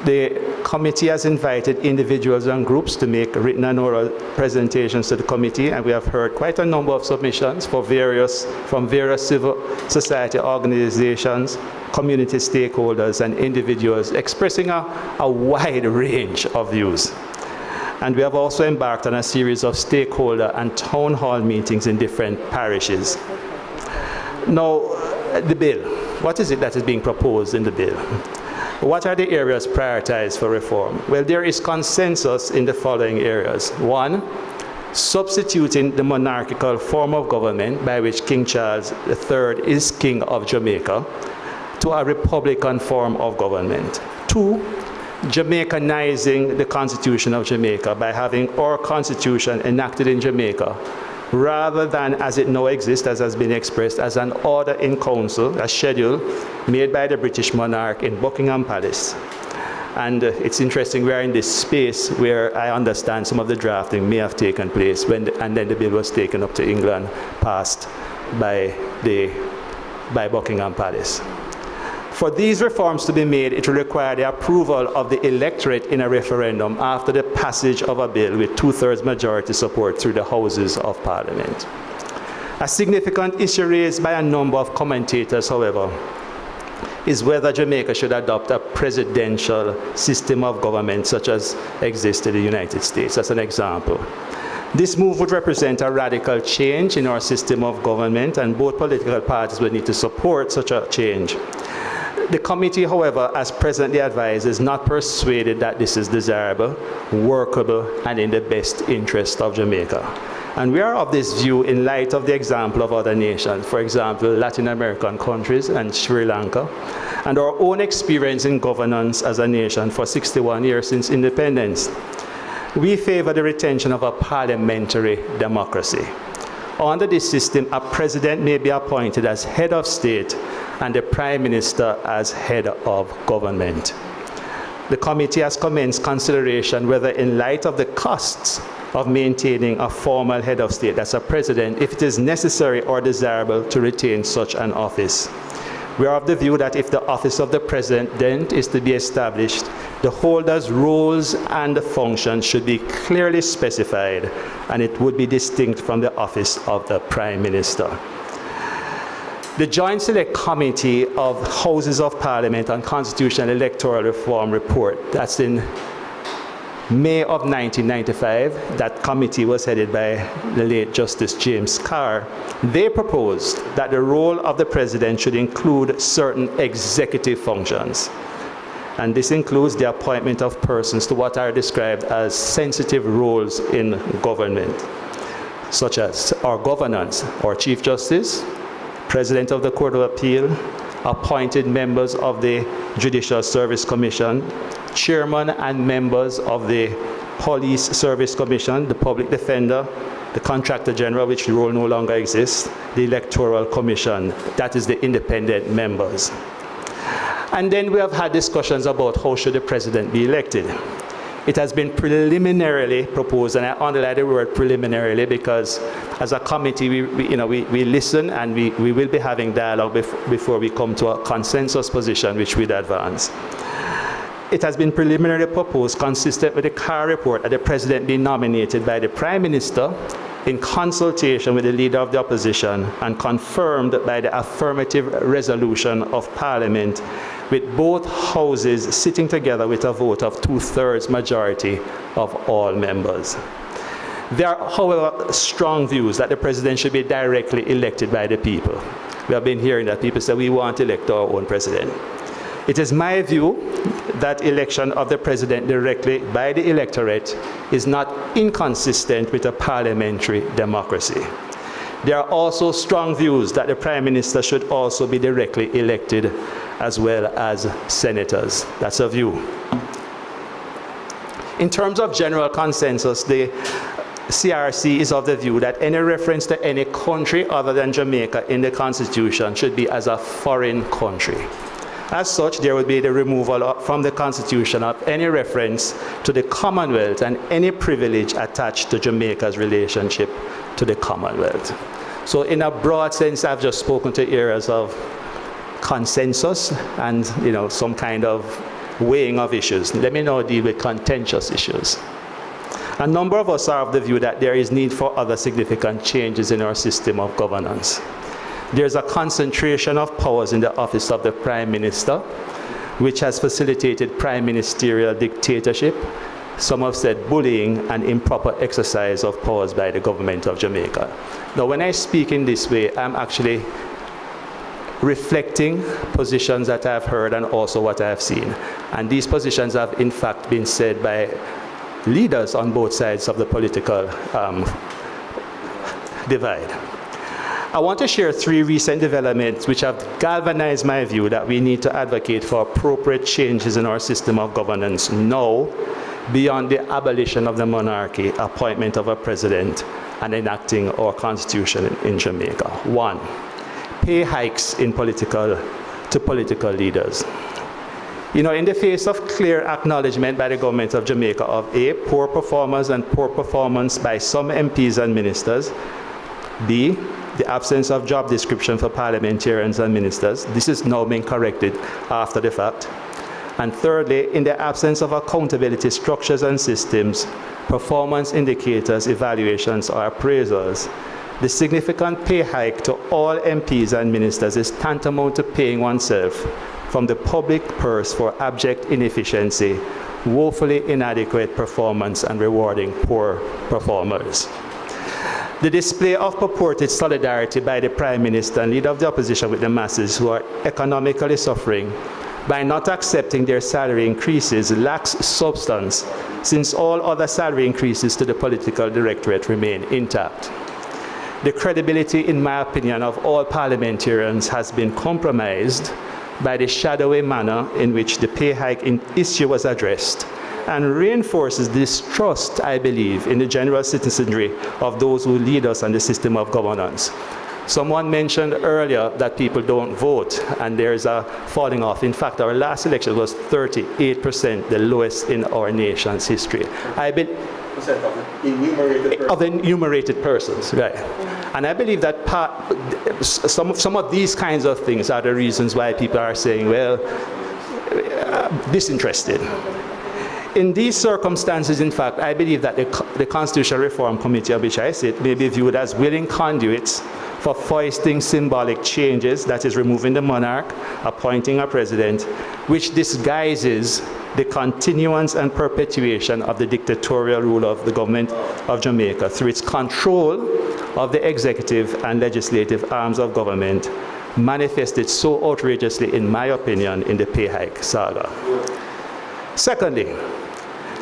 The committee has invited individuals and groups to make written and oral presentations to the committee, and we have heard quite a number of submissions from various civil society organizations, community stakeholders, and individuals expressing a wide range of views. And we have also embarked on a series of stakeholder and town hall meetings in different parishes. Now, the bill. What is it that is being proposed in the bill? What are the areas prioritized for reform? Well, there is consensus in the following areas. 1, substituting the monarchical form of government by which King Charles III is King of Jamaica to a republican form of government. 2, Jamaicanizing the Constitution of Jamaica by having our Constitution enacted in Jamaica rather than as it now exists, as has been expressed, as an order in council, a schedule made by the British monarch in Buckingham Palace. And it's interesting, we are in this space where I understand some of the drafting may have taken place and then the bill was taken up to England, passed by Buckingham Palace. For these reforms to be made, it will require the approval of the electorate in a referendum after the passage of a bill with 2/3 majority support through the Houses of Parliament. A significant issue raised by a number of commentators, however, is whether Jamaica should adopt a presidential system of government such as exists in the United States, as an example. This move would represent a radical change in our system of government, and both political parties would need to support such a change. The committee, however, as presently advised, is not persuaded that this is desirable, workable, and in the best interest of Jamaica. And we are of this view in light of the example of other nations, for example, Latin American countries and Sri Lanka, and our own experience in governance as a nation for 61 years since independence. We favor the retention of a parliamentary democracy. Under this system, a president may be appointed as head of state and the prime minister as head of government. The committee has commenced consideration whether, in light of the costs of maintaining a formal head of state, that's a president, if it is necessary or desirable to retain such an office. We are of the view that if the office of the president is to be established, the holder's roles and functions should be clearly specified, and it would be distinct from the office of the prime minister. The Joint Select Committee of Houses of Parliament on Constitutional Electoral Reform report, that's in May of 1995, that committee was headed by the late Justice James Carr. They proposed that the role of the president should include certain executive functions. And this includes the appointment of persons to what are described as sensitive roles in government, such as our governance, our Chief Justice, President of the Court of Appeal, appointed members of the Judicial Service Commission, chairman and members of the Police Service Commission, the Public Defender, the Contractor General, which role no longer exists, the Electoral Commission, that is the independent members. And then we have had discussions about how should the president be elected. It has been preliminarily proposed, and I underline the word preliminarily because as a committee, we listen and we will be having dialogue before we come to a consensus position which we'd advance. It has been preliminarily proposed, consistent with the Carr report, that the president be nominated by the Prime Minister in consultation with the Leader of the Opposition and confirmed by the affirmative resolution of Parliament, with both houses sitting together with a vote of 2/3 majority of all members. There are, however, strong views that the president should be directly elected by the people. We have been hearing that people say we want to elect our own president. It is my view that election of the president directly by the electorate is not inconsistent with a parliamentary democracy. There are also strong views that the Prime Minister should also be directly elected as well as senators. That's a view. In terms of general consensus, the CRC is of the view that any reference to any country other than Jamaica in the Constitution should be as a foreign country. As such, there would be the removal from the Constitution of any reference to the Commonwealth and any privilege attached to Jamaica's relationship to the Commonwealth. So in a broad sense, I've just spoken to areas of consensus and some kind of weighing of issues. Let me now deal with contentious issues. A number of us are of the view that there is need for other significant changes in our system of governance. There's a concentration of powers in the office of the Prime Minister, which has facilitated prime ministerial dictatorship. Some have said bullying and improper exercise of powers by the government of Jamaica. Now, when I speak in this way, I'm actually reflecting positions that I've heard and also what I've seen. And these positions have, in fact, been said by leaders on both sides of the political divide. I want to share 3 recent developments which have galvanized my view that we need to advocate for appropriate changes in our system of governance now, beyond the abolition of the monarchy, appointment of a president, and enacting our constitution in Jamaica. 1, pay hikes to political leaders. In the face of clear acknowledgement by the government of Jamaica of A, poor performance and poor performance by some MPs and ministers, B, the absence of job description for parliamentarians and ministers. This is now being corrected after the fact. And thirdly, in the absence of accountability structures and systems, performance indicators, evaluations, or appraisals, the significant pay hike to all MPs and ministers is tantamount to paying oneself from the public purse for abject inefficiency, woefully inadequate performance, and rewarding poor performers. The display of purported solidarity by the Prime Minister and leader of the opposition with the masses who are economically suffering by not accepting their salary increases lacks substance, since all other salary increases to the political directorate remain intact. The credibility, in my opinion, of all parliamentarians has been compromised by the shadowy manner in which the pay hike issue was addressed, and reinforces distrust, I believe, in the general citizenry of those who lead us on the system of governance. Someone mentioned earlier that people don't vote, and there's a falling off. In fact, our last election was 38%, the lowest in our nation's history. Of enumerated persons, right. And I believe that some of these kinds of things are the reasons why people are saying, well, disinterested. In these circumstances, in fact, I believe that the Constitutional Reform Committee, of which I sit, may be viewed as willing conduits for foisting symbolic changes, that is, removing the monarch, appointing a president, which disguises the continuance and perpetuation of the dictatorial rule of the government of Jamaica through its control of the executive and legislative arms of government, manifested so outrageously, in my opinion, in the pay hike saga. Secondly,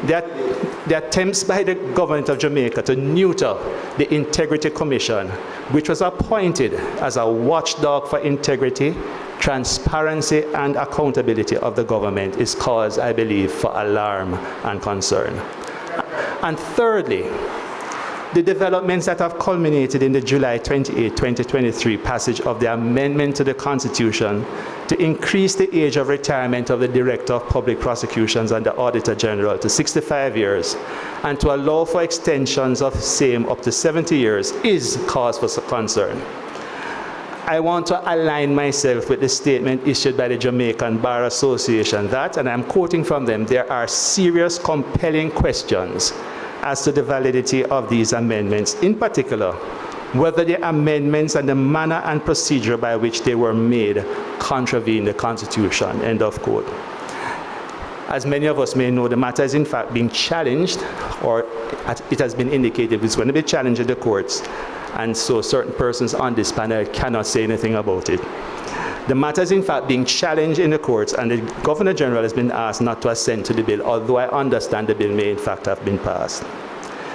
the attempts by the government of Jamaica to neuter the Integrity Commission, which was appointed as a watchdog for integrity, transparency, and accountability of the government, is cause, I believe, for alarm and concern. And thirdly, the developments that have culminated in the July 28, 2023 passage of the amendment to the Constitution to increase the age of retirement of the Director of Public Prosecutions and the Auditor General to 65 years, and to allow for extensions of same up to 70 years is cause for concern. I want to align myself with the statement issued by the Jamaican Bar Association that, and I'm quoting from them, there are serious, compelling questions as to the validity of these amendments, in particular, whether the amendments and the manner and procedure by which they were made contravene the Constitution, end of quote. As many of us may know, the matter is in fact being challenged, or it has been indicated it's going to be challenged in the courts, and so certain persons on this panel cannot say anything about it. The matter is in fact being challenged in the courts, and the Governor General has been asked not to assent to the bill, although I understand the bill may in fact have been passed.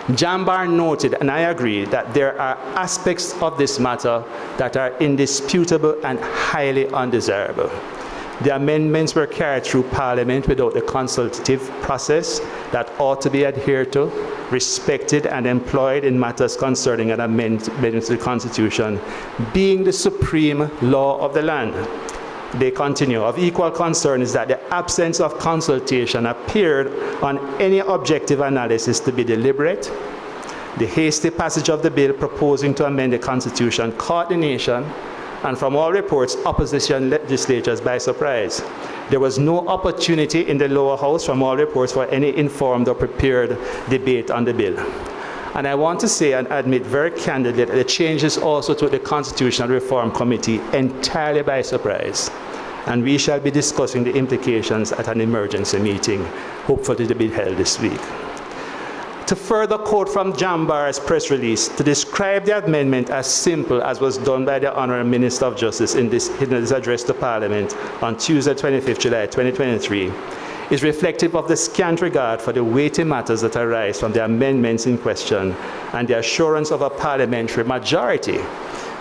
Jambar noted, and I agree, that there are aspects of this matter that are indisputable and highly undesirable. The amendments were carried through Parliament without the consultative process that ought to be adhered to, respected, and employed in matters concerning an amendment to the Constitution, being the supreme law of the land. They continue, of equal concern is that the absence of consultation appeared on any objective analysis to be deliberate. The hasty passage of the bill proposing to amend the Constitution caught the nation, and from all reports, opposition legislatures by surprise. There was no opportunity in the lower house, from all reports, for any informed or prepared debate on the bill. And I want to say and admit very candidly that the changes also took the Constitutional Reform Committee entirely by surprise. And we shall be discussing the implications at an emergency meeting, hopefully to be held this week. To further quote from Jambar's press release, to describe the amendment as simple as was done by the Honourable Minister of Justice in his address to Parliament on Tuesday, 25th July 2023, is reflective of the scant regard for the weighty matters that arise from the amendments in question and the assurance of a parliamentary majority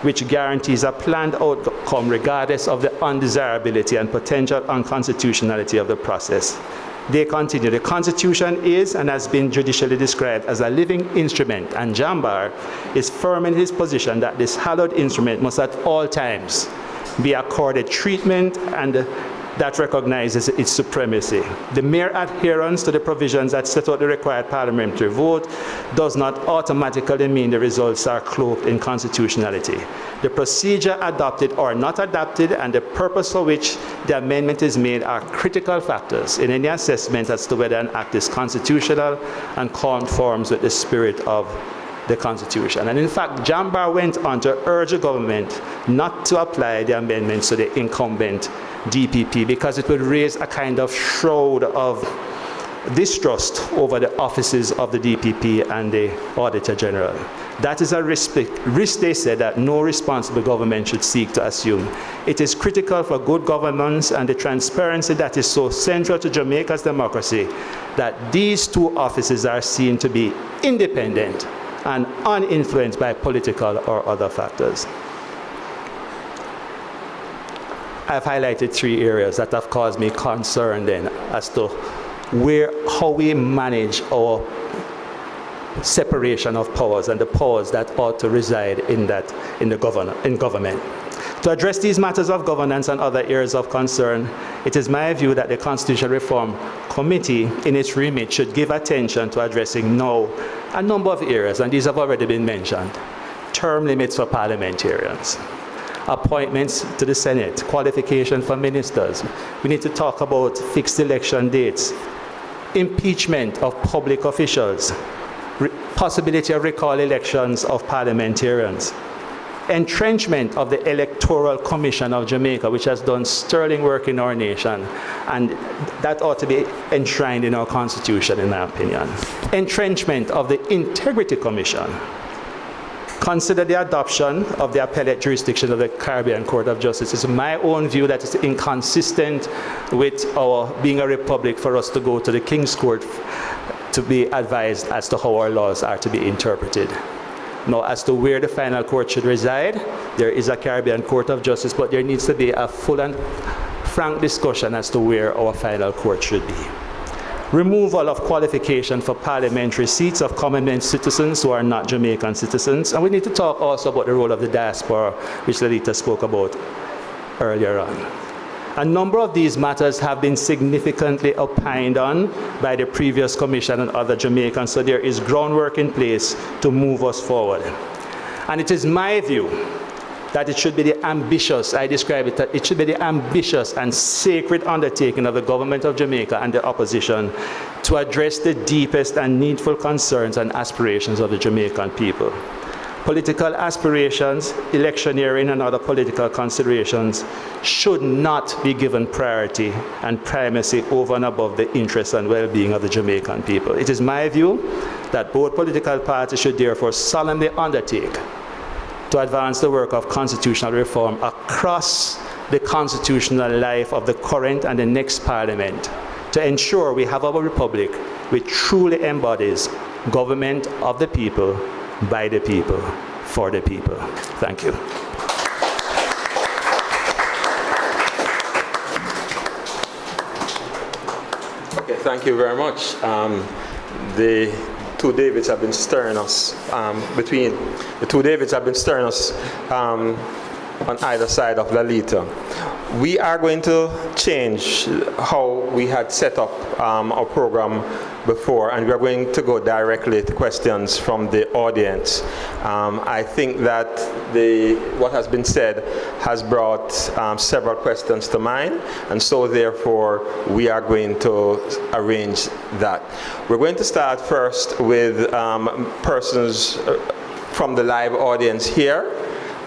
which guarantees a planned outcome regardless of the undesirability and potential unconstitutionality of the process. They continue, the Constitution is and has been judicially described as a living instrument, and Jambar is firm in his position that this hallowed instrument must at all times be accorded treatment and that recognizes its supremacy. The mere adherence to the provisions that set out the required parliamentary vote does not automatically mean the results are cloaked in constitutionality. the procedure adopted or not adopted, and the purpose for which the amendment is made are critical factors in any assessment as to whether an act is constitutional and conforms with the spirit of the Constitution. And in fact, Jambar went on to urge the government not to apply the amendments to the incumbent DPP because it would raise a kind of shroud of distrust over the offices of the DPP and the Auditor General. That is a risk they said that no responsible government should seek to assume. It is critical for good governance and the transparency that is so central to Jamaica's democracy that these two offices are seen to be independent and uninfluenced by political or other factors. I've highlighted 3 areas that have caused me concern then as to how we manage our separation of powers and the powers that ought to reside in government. To address these matters of governance and other areas of concern, it is my view that the Constitutional Reform Committee in its remit should give attention to addressing now a number of areas, and these have already been mentioned. Term limits for parliamentarians, appointments to the Senate, qualification for ministers. We need to talk about fixed election dates, impeachment of public officials, possibility of recall elections of parliamentarians, entrenchment of the Electoral Commission of Jamaica, which has done sterling work in our nation, and that ought to be enshrined in our Constitution, in my opinion. Entrenchment of the Integrity Commission. Consider the adoption of the appellate jurisdiction of the Caribbean Court of Justice. It's my own view that it's inconsistent with our being a republic for us to go to the King's Court to be advised as to how our laws are to be interpreted. Now, as to where the final court should reside, there is a Caribbean Court of Justice, but there needs to be a full and frank discussion as to where our final court should be. Removal of qualification for parliamentary seats of commonwealth citizens who are not Jamaican citizens. And we need to talk also about the role of the diaspora, which Lalita spoke about earlier on. A number of these matters have been significantly opined on by the previous commission and other Jamaicans, so there is groundwork in place to move us forward. And it is my view that it should be the ambitious, I describe it, that it should be the ambitious and sacred undertaking of the government of Jamaica and the opposition to address the deepest and needful concerns and aspirations of the Jamaican people. Political aspirations, electioneering, and other political considerations should not be given priority and primacy over and above the interests and well-being of the Jamaican people. It is my view that both political parties should therefore solemnly undertake to advance the work of constitutional reform across the constitutional life of the current and the next parliament to ensure we have our republic which truly embodies government of the people, by the people, for the people. Thank you. Okay, thank you very much. The two Davids have been stirring us on either side of Lalita. We are going to change how we had set up our program before, and we are going to go directly to questions from the audience. I think that what has been said has brought several questions to mind, and so therefore we are going to arrange that. We're going to start first with persons from the live audience here.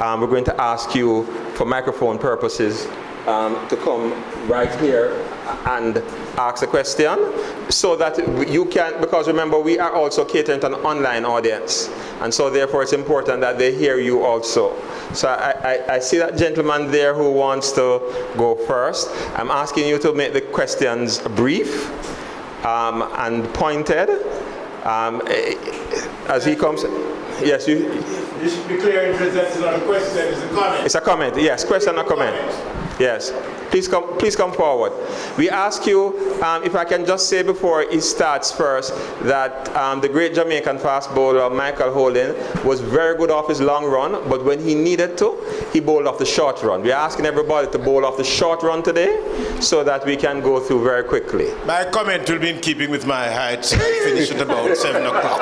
We're going to ask you, for microphone purposes, to come right here and ask a question so that you can, because remember, we are also catering to an online audience, and so therefore it's important that they hear you also. So I see that gentleman there who wants to go first. I'm asking you to make the questions brief and pointed as he comes. Yes, you. This should be clear and presented on a question. It's a comment. It's a comment. Yes, question or comment. Yes. Please come forward. We ask you, if I can just say before he starts first, that the great Jamaican fast bowler Michael Holding was very good off his long run, but when he needed to, he bowled off the short run. We're asking everybody to bowl off the short run today so that we can go through very quickly. My comment will be in keeping with my height, so I finish at about 7 o'clock.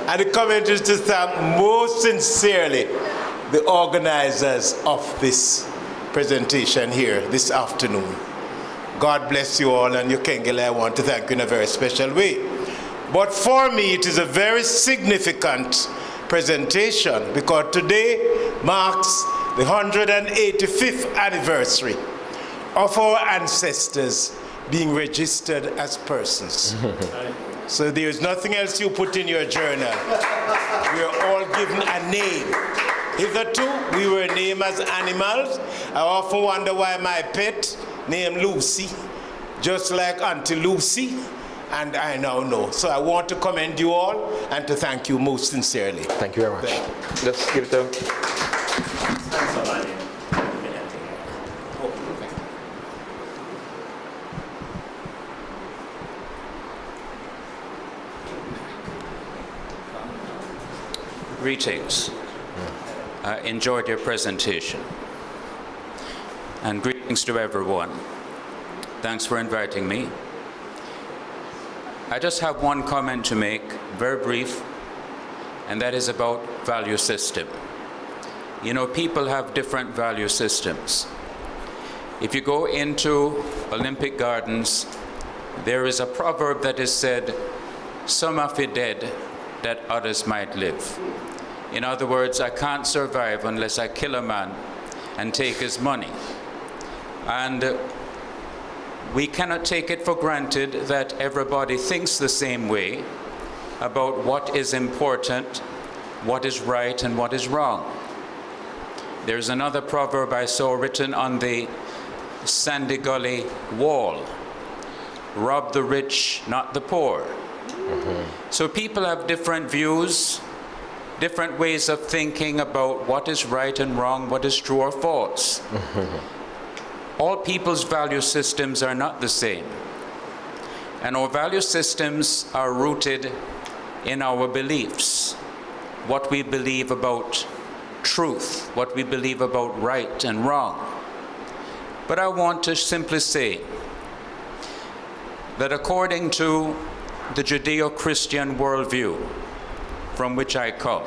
And the comment is to thank most sincerely the organizers of this presentation here this afternoon. God bless you all, and Yukengele, I want to thank you in a very special way. But for me, it is a very significant presentation because today marks the 185th anniversary of our ancestors being registered as persons. So there is nothing else you put in your journal. We are all given a name. Hitherto, we were named as animals. I often wonder why my pet named Lucy, just like Auntie Lucy, and I now know. So I want to commend you all and to thank you most sincerely. Thank you very much. Let's give it to... Greetings. I enjoyed your presentation. And greetings to everyone. Thanks for inviting me. I just have one comment to make, very brief, and that is about value system. You know, people have different value systems. If you go into Olympic Gardens, there is a proverb that is said, "Some are dead that others might live." In other words, I can't survive unless I kill a man and take his money. And we cannot take it for granted that everybody thinks the same way about what is important, what is right, and what is wrong. There's another proverb I saw written on the Sandy Gully wall: "Rob the rich, not the poor." So people have different views, different ways of thinking about what is right and wrong, what is true or false. All people's value systems are not the same. And our value systems are rooted in our beliefs, what we believe about truth, what we believe about right and wrong. But I want to simply say that according to the Judeo-Christian worldview from which I come,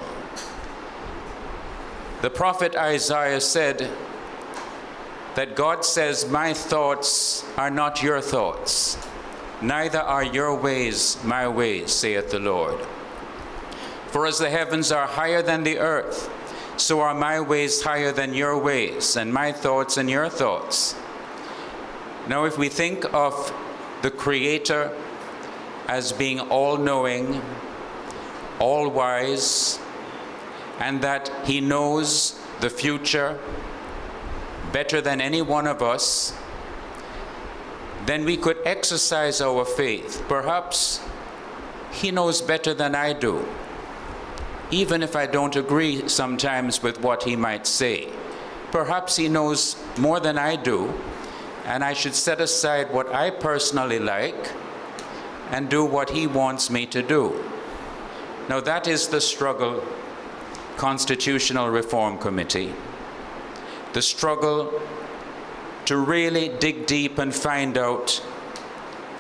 the prophet Isaiah said that God says, "My thoughts are not your thoughts, neither are your ways my ways, saith the Lord. For as the heavens are higher than the earth, so are my ways higher than your ways, and my thoughts than your thoughts." Now, if we think of the Creator as being all-knowing, all-wise, and that he knows the future better than any one of us, then we could exercise our faith. Perhaps he knows better than I do, even if I don't agree sometimes with what he might say. Perhaps he knows more than I do, and I should set aside what I personally like and do what he wants me to do. Now that is the struggle, Constitutional Reform Committee. The struggle to really dig deep and find out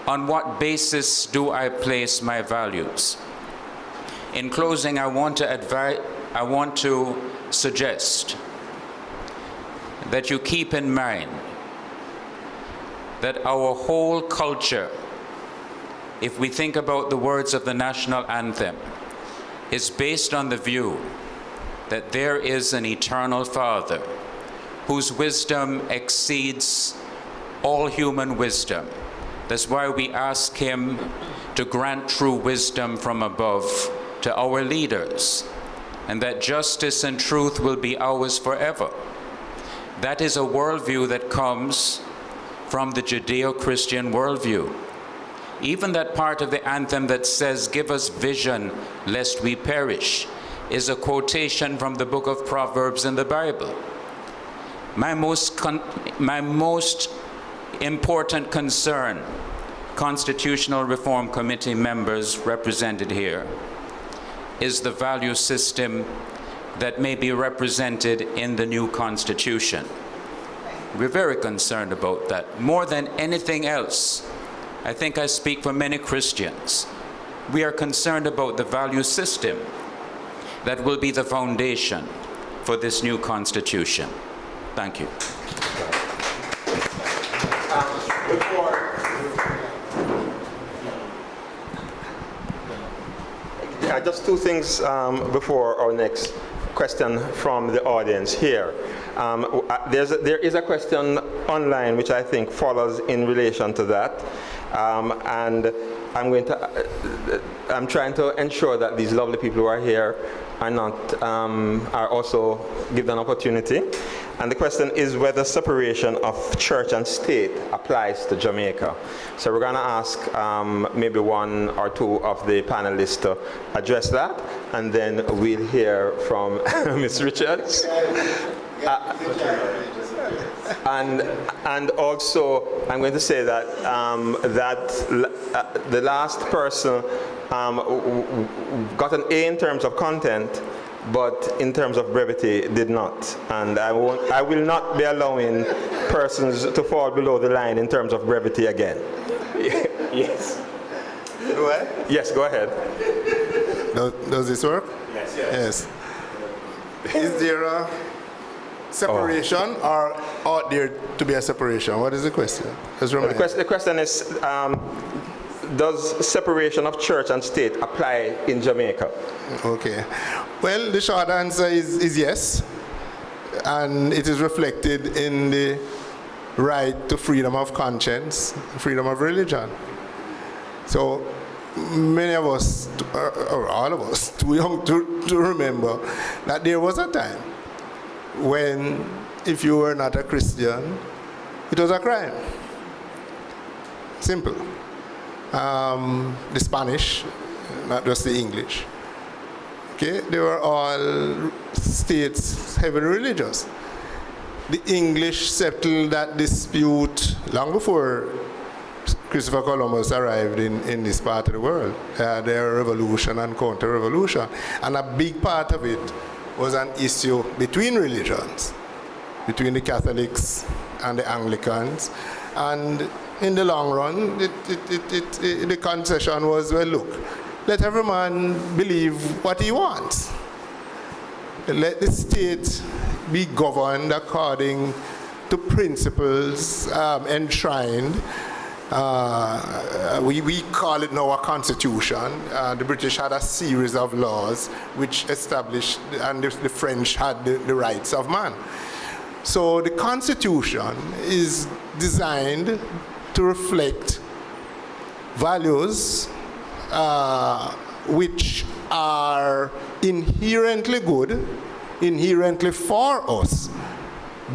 on what basis do I place my values. In closing, I want to suggest that you keep in mind that our whole culture, if we think about the words of the national anthem, is based on the view that there is an eternal Father whose wisdom exceeds all human wisdom. That's why we ask him to grant true wisdom from above to our leaders, and that justice and truth will be ours forever. That is a worldview that comes from the Judeo-Christian worldview. Even that part of the anthem that says, "Give us vision lest we perish," is a quotation from the book of Proverbs in the Bible. My most important concern, Constitutional Reform Committee members represented here, is the value system that may be represented in the new Constitution. We're very concerned about that. More than anything else, I think I speak for many Christians, we are concerned about the value system that will be the foundation for this new constitution. Thank you. Just two things before our next question from the audience here. There is a question online which I think follows in relation to that, and I'm trying to ensure that these lovely people who are here are also given an opportunity. And the question is whether separation of church and state applies to Jamaica. So we're going to ask maybe one or two of the panelists to address that, and then we'll hear from Ms. Richards. And also, I'm going to say that the last person got an A in terms of content, but in terms of brevity did not. And I will not be allowing persons to fall below the line in terms of brevity again. Yes. Do I? Yes, go ahead. Does this work? Yes. Is there a separation or ought there to be a separation? What is the question? The question is, does separation of church and state apply in Jamaica? Okay. Well, the short answer is yes. And it is reflected in the right to freedom of conscience, freedom of religion. So many of us, or all of us, too young to remember that there was a time when if you were not a Christian, it was a crime. Simple. The Spanish, not just the English. Okay, they were all states heavily religious. The English settled that dispute long before Christopher Columbus arrived in this part of the world. Their revolution and counter-revolution. And a big part of it was an issue between religions, between the Catholics and the Anglicans. And in the long run, the concession was, well, look, let every man believe what he wants. Let the state be governed according to principles enshrined. We call it now a constitution. The British had a series of laws which established, and the French had the rights of man. So the constitution is designed to reflect values which are inherently good, inherently for us,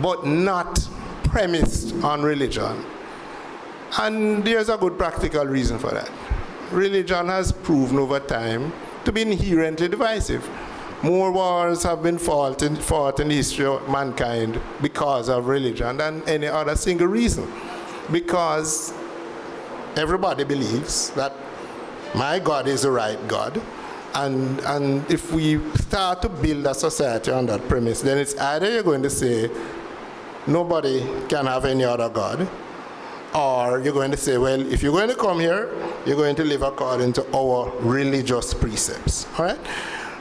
but not premised on religion. And there's a good practical reason for that. Religion has proven over time to be inherently divisive. More wars have been fought in the history of mankind because of religion than any other single reason. Because everybody believes that my God is the right God. And if we start to build a society on that premise, then it's either you're going to say nobody can have any other God, or you're going to say, well, if you're going to come here, you're going to live according to our religious precepts. All right?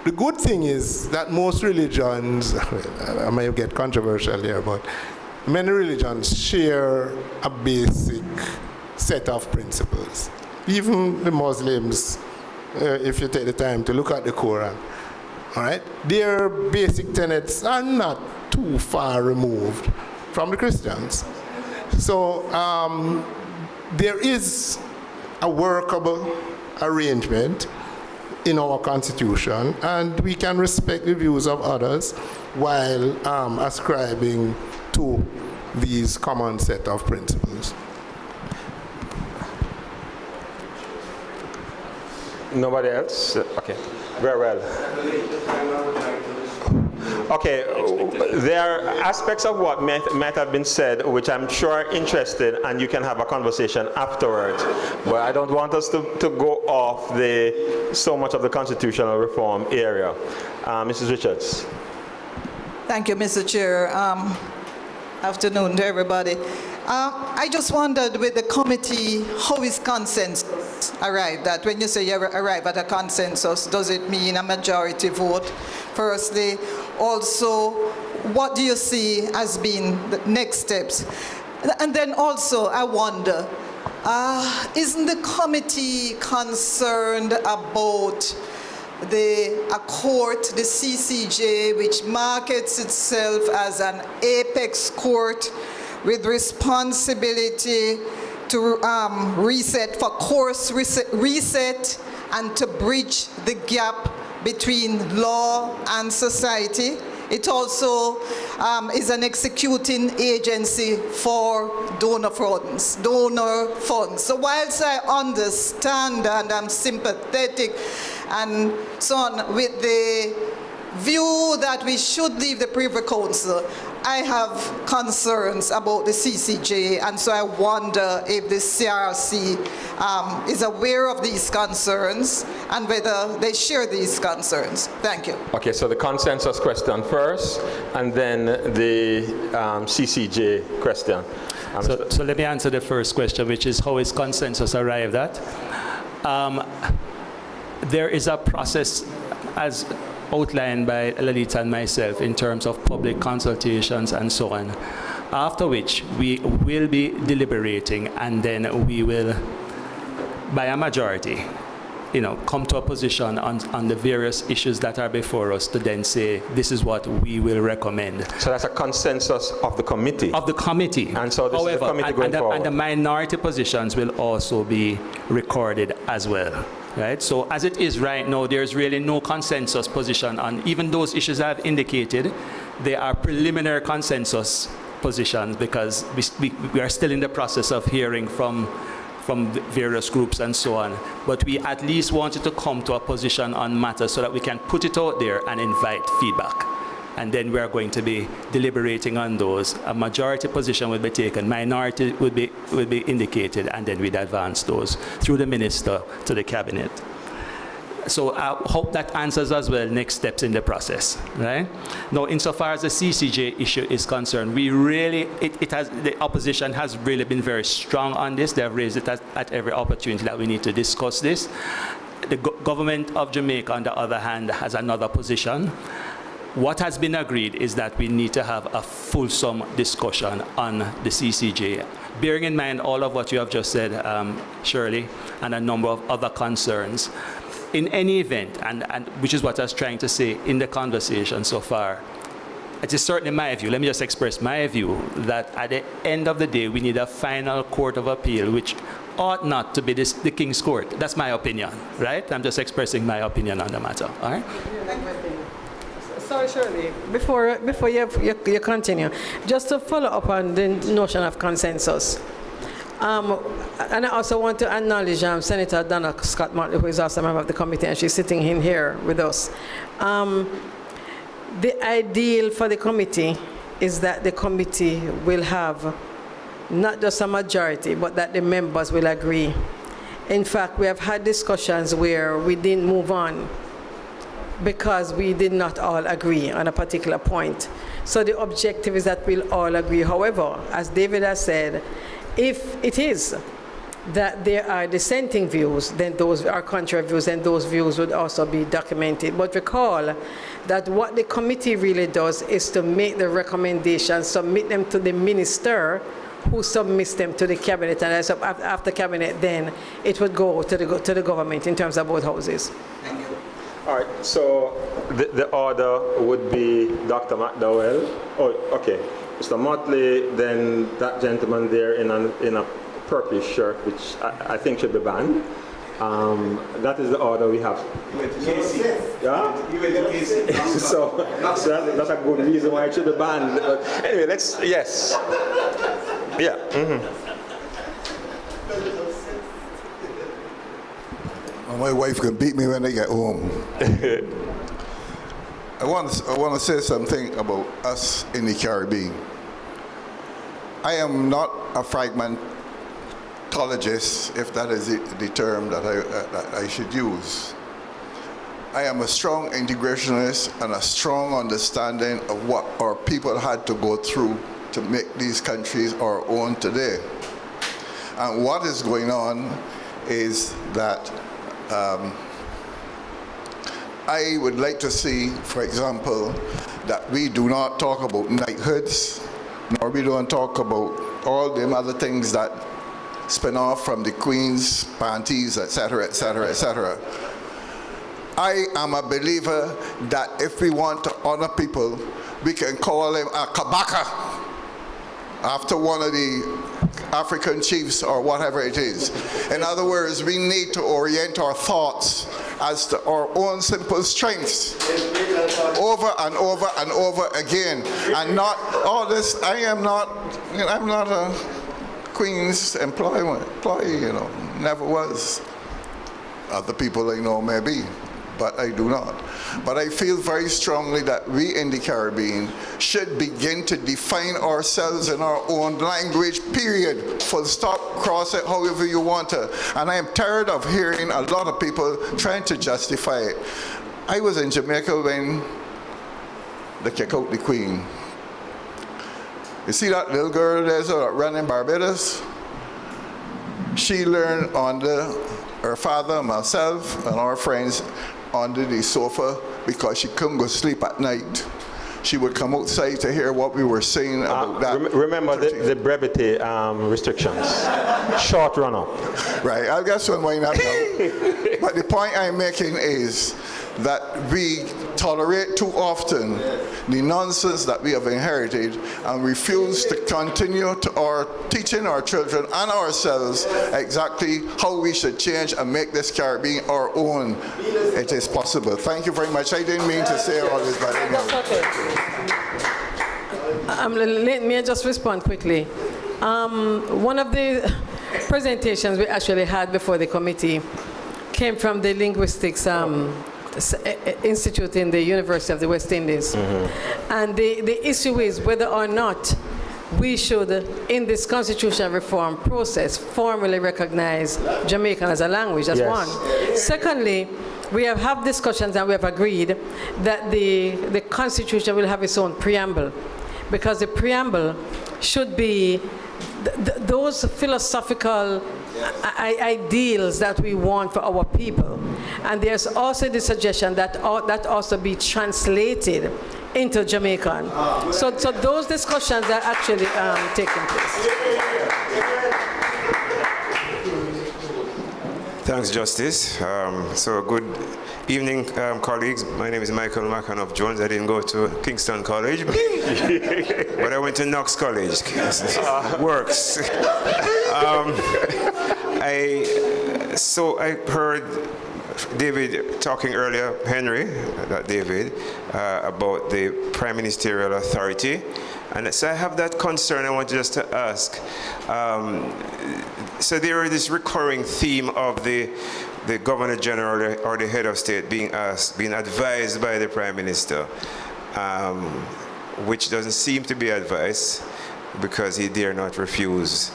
The good thing is that most religions, I may get controversial here, but many religions share a basic set of principles. Even the Muslims, if you take the time to look at the Quran, all right, their basic tenets are not too far removed from the Christians. So there is a workable arrangement in our constitution, and we can respect the views of others while ascribing to these common set of principles. Nobody else? Okay, very well. Okay, there are aspects of what might have been said which I'm sure are interested, and you can have a conversation afterwards. But I don't want us to go off so much of the constitutional reform area. Mrs. Richards. Thank you, Mr. Chair. Afternoon to everybody. I just wondered with the committee, how is consensus arrived at? When you say you arrive at a consensus, does it mean a majority vote? Firstly, also, what do you see as being the next steps? And then also, I wonder, isn't the committee concerned about a court, the CCJ, which markets itself as an apex court with responsibility to reset and to bridge the gap between law and society? It also is an executing agency for donor funds. So whilst I understand and I'm sympathetic and so on with the view that we should leave the Privy Council, I have concerns about the CCJ, and so I wonder if the CRC is aware of these concerns and whether they share these concerns. Thank you. Okay, so the consensus question first, and then the CCJ question. So let me answer the first question, which is how is consensus arrived at? There is a process as outlined by Lalita and myself in terms of public consultations and so on, after which we will be deliberating, and then we will, by a majority, come to a position on the various issues that are before us to then say, this is what we will recommend. So that's a consensus of the committee? Of the committee. And so this is the committee going forward? And the minority positions will also be recorded as well. Right? So as it is right now, there's really no consensus position on even those issues I've indicated. They are preliminary consensus positions because we are still in the process of hearing from the various groups and so on. But we at least wanted to come to a position on matters so that we can put it out there and invite feedback. And then we are going to be deliberating on those. A majority position will be taken, minority will be indicated, and then we'd advance those through the minister to the cabinet. So I hope that answers as well next steps in the process, right? Now, insofar as the CCJ issue is concerned, the opposition has really been very strong on this. They have raised it at every opportunity that we need to discuss this. The government of Jamaica, on the other hand, has another position. What has been agreed is that we need to have a fulsome discussion on the CCJ, bearing in mind all of what you have just said, Shirley, and a number of other concerns. In any event, and which is what I was trying to say in the conversation so far, it is certainly my view, let me just express my view, that at the end of the day, we need a final court of appeal, which ought not to be the King's Court. That's my opinion, right? I'm just expressing my opinion on the matter, all right? Sorry, Shirley, before you continue, just to follow up on the notion of consensus. And I also want to acknowledge Senator Donna Scott-Martley, who is also a member of the committee, and she's sitting in here with us. The ideal for the committee is that the committee will have not just a majority, but that the members will agree. In fact, we have had discussions where we didn't move on because we did not all agree on a particular point. So the objective is that we'll all agree. However, as David has said, if it is that there are dissenting views, then those are contrary views, and those views would also be documented. But recall that what the committee really does is to make the recommendations, submit them to the minister, who submits them to the cabinet, and as after cabinet, then it would go to the government in terms of both houses. Thank you. All right, so the order would be Dr. McDowell. Oh, okay. Mr. Motley, then that gentleman there in a purple shirt, which I think should be banned. That is the order we have. Yeah? So that's a good reason why it should be banned. Anyway, yes. Yeah. Mm-hmm. My wife can beat me when I get home. I want to say something about us in the Caribbean. I am not a fragmentologist, if that is the term that I should use. I am a strong integrationist and a strong understanding of what our people had to go through to make these countries our own today. And what is going on is that I would like to see, for example, that we do not talk about knighthoods, nor we don't talk about all them other things that spin off from the Queen's panties, etc., etc., etc. I am a believer that if we want to honor people, we can call him a kabaka after one of the African chiefs or whatever it is. In other words, we need to orient our thoughts as to our own simple strengths over and over and over again, and not all this. I'm not a Queen's employee, you know, never was. Other people I know may be, but I do not. But I feel very strongly that we in the Caribbean should begin to define ourselves in our own language, period. Full stop, cross it however you want to. And I am tired of hearing a lot of people trying to justify it. I was in Jamaica when they kicked out the Queen. You see that little girl there's that running Barbados? She learned under her father, myself, and our friends under the sofa because she couldn't go sleep at night. She would come outside to hear what we were saying about that. Remember the brevity restrictions. Short run-up. Right, I'll get some wine up now. But the point I'm making is that we tolerate too often the nonsense that we have inherited and refuse to continue to teaching our children and ourselves exactly how we should change and make this Caribbean our own. It is possible. Thank you very much. I didn't mean to say all this, but anyway. Let me just respond quickly. One of the presentations we actually had before the committee came from the Linguistics Institute in the University of the West Indies. Mm-hmm. And the issue is whether or not we should, in this constitutional reform process, formally recognize Jamaican as a language. That's one. Secondly, we have had discussions and we have agreed that the Constitution will have its own preamble, because the preamble should be those philosophical ideals that we want for our people. And there's also the suggestion that that also be translated into Jamaican. So those discussions are actually taking place. Thanks, Justice. So good evening, colleagues. My name is Michael McAnuff Jones. I didn't go to Kingston College, but I went to Knox College. Works. I heard David talking earlier, David, about the Prime Ministerial Authority. And so I have that concern. I want just to ask. So there is this recurring theme of the Governor General or the head of state being advised by the Prime Minister, which doesn't seem to be advice because he dare not refuse.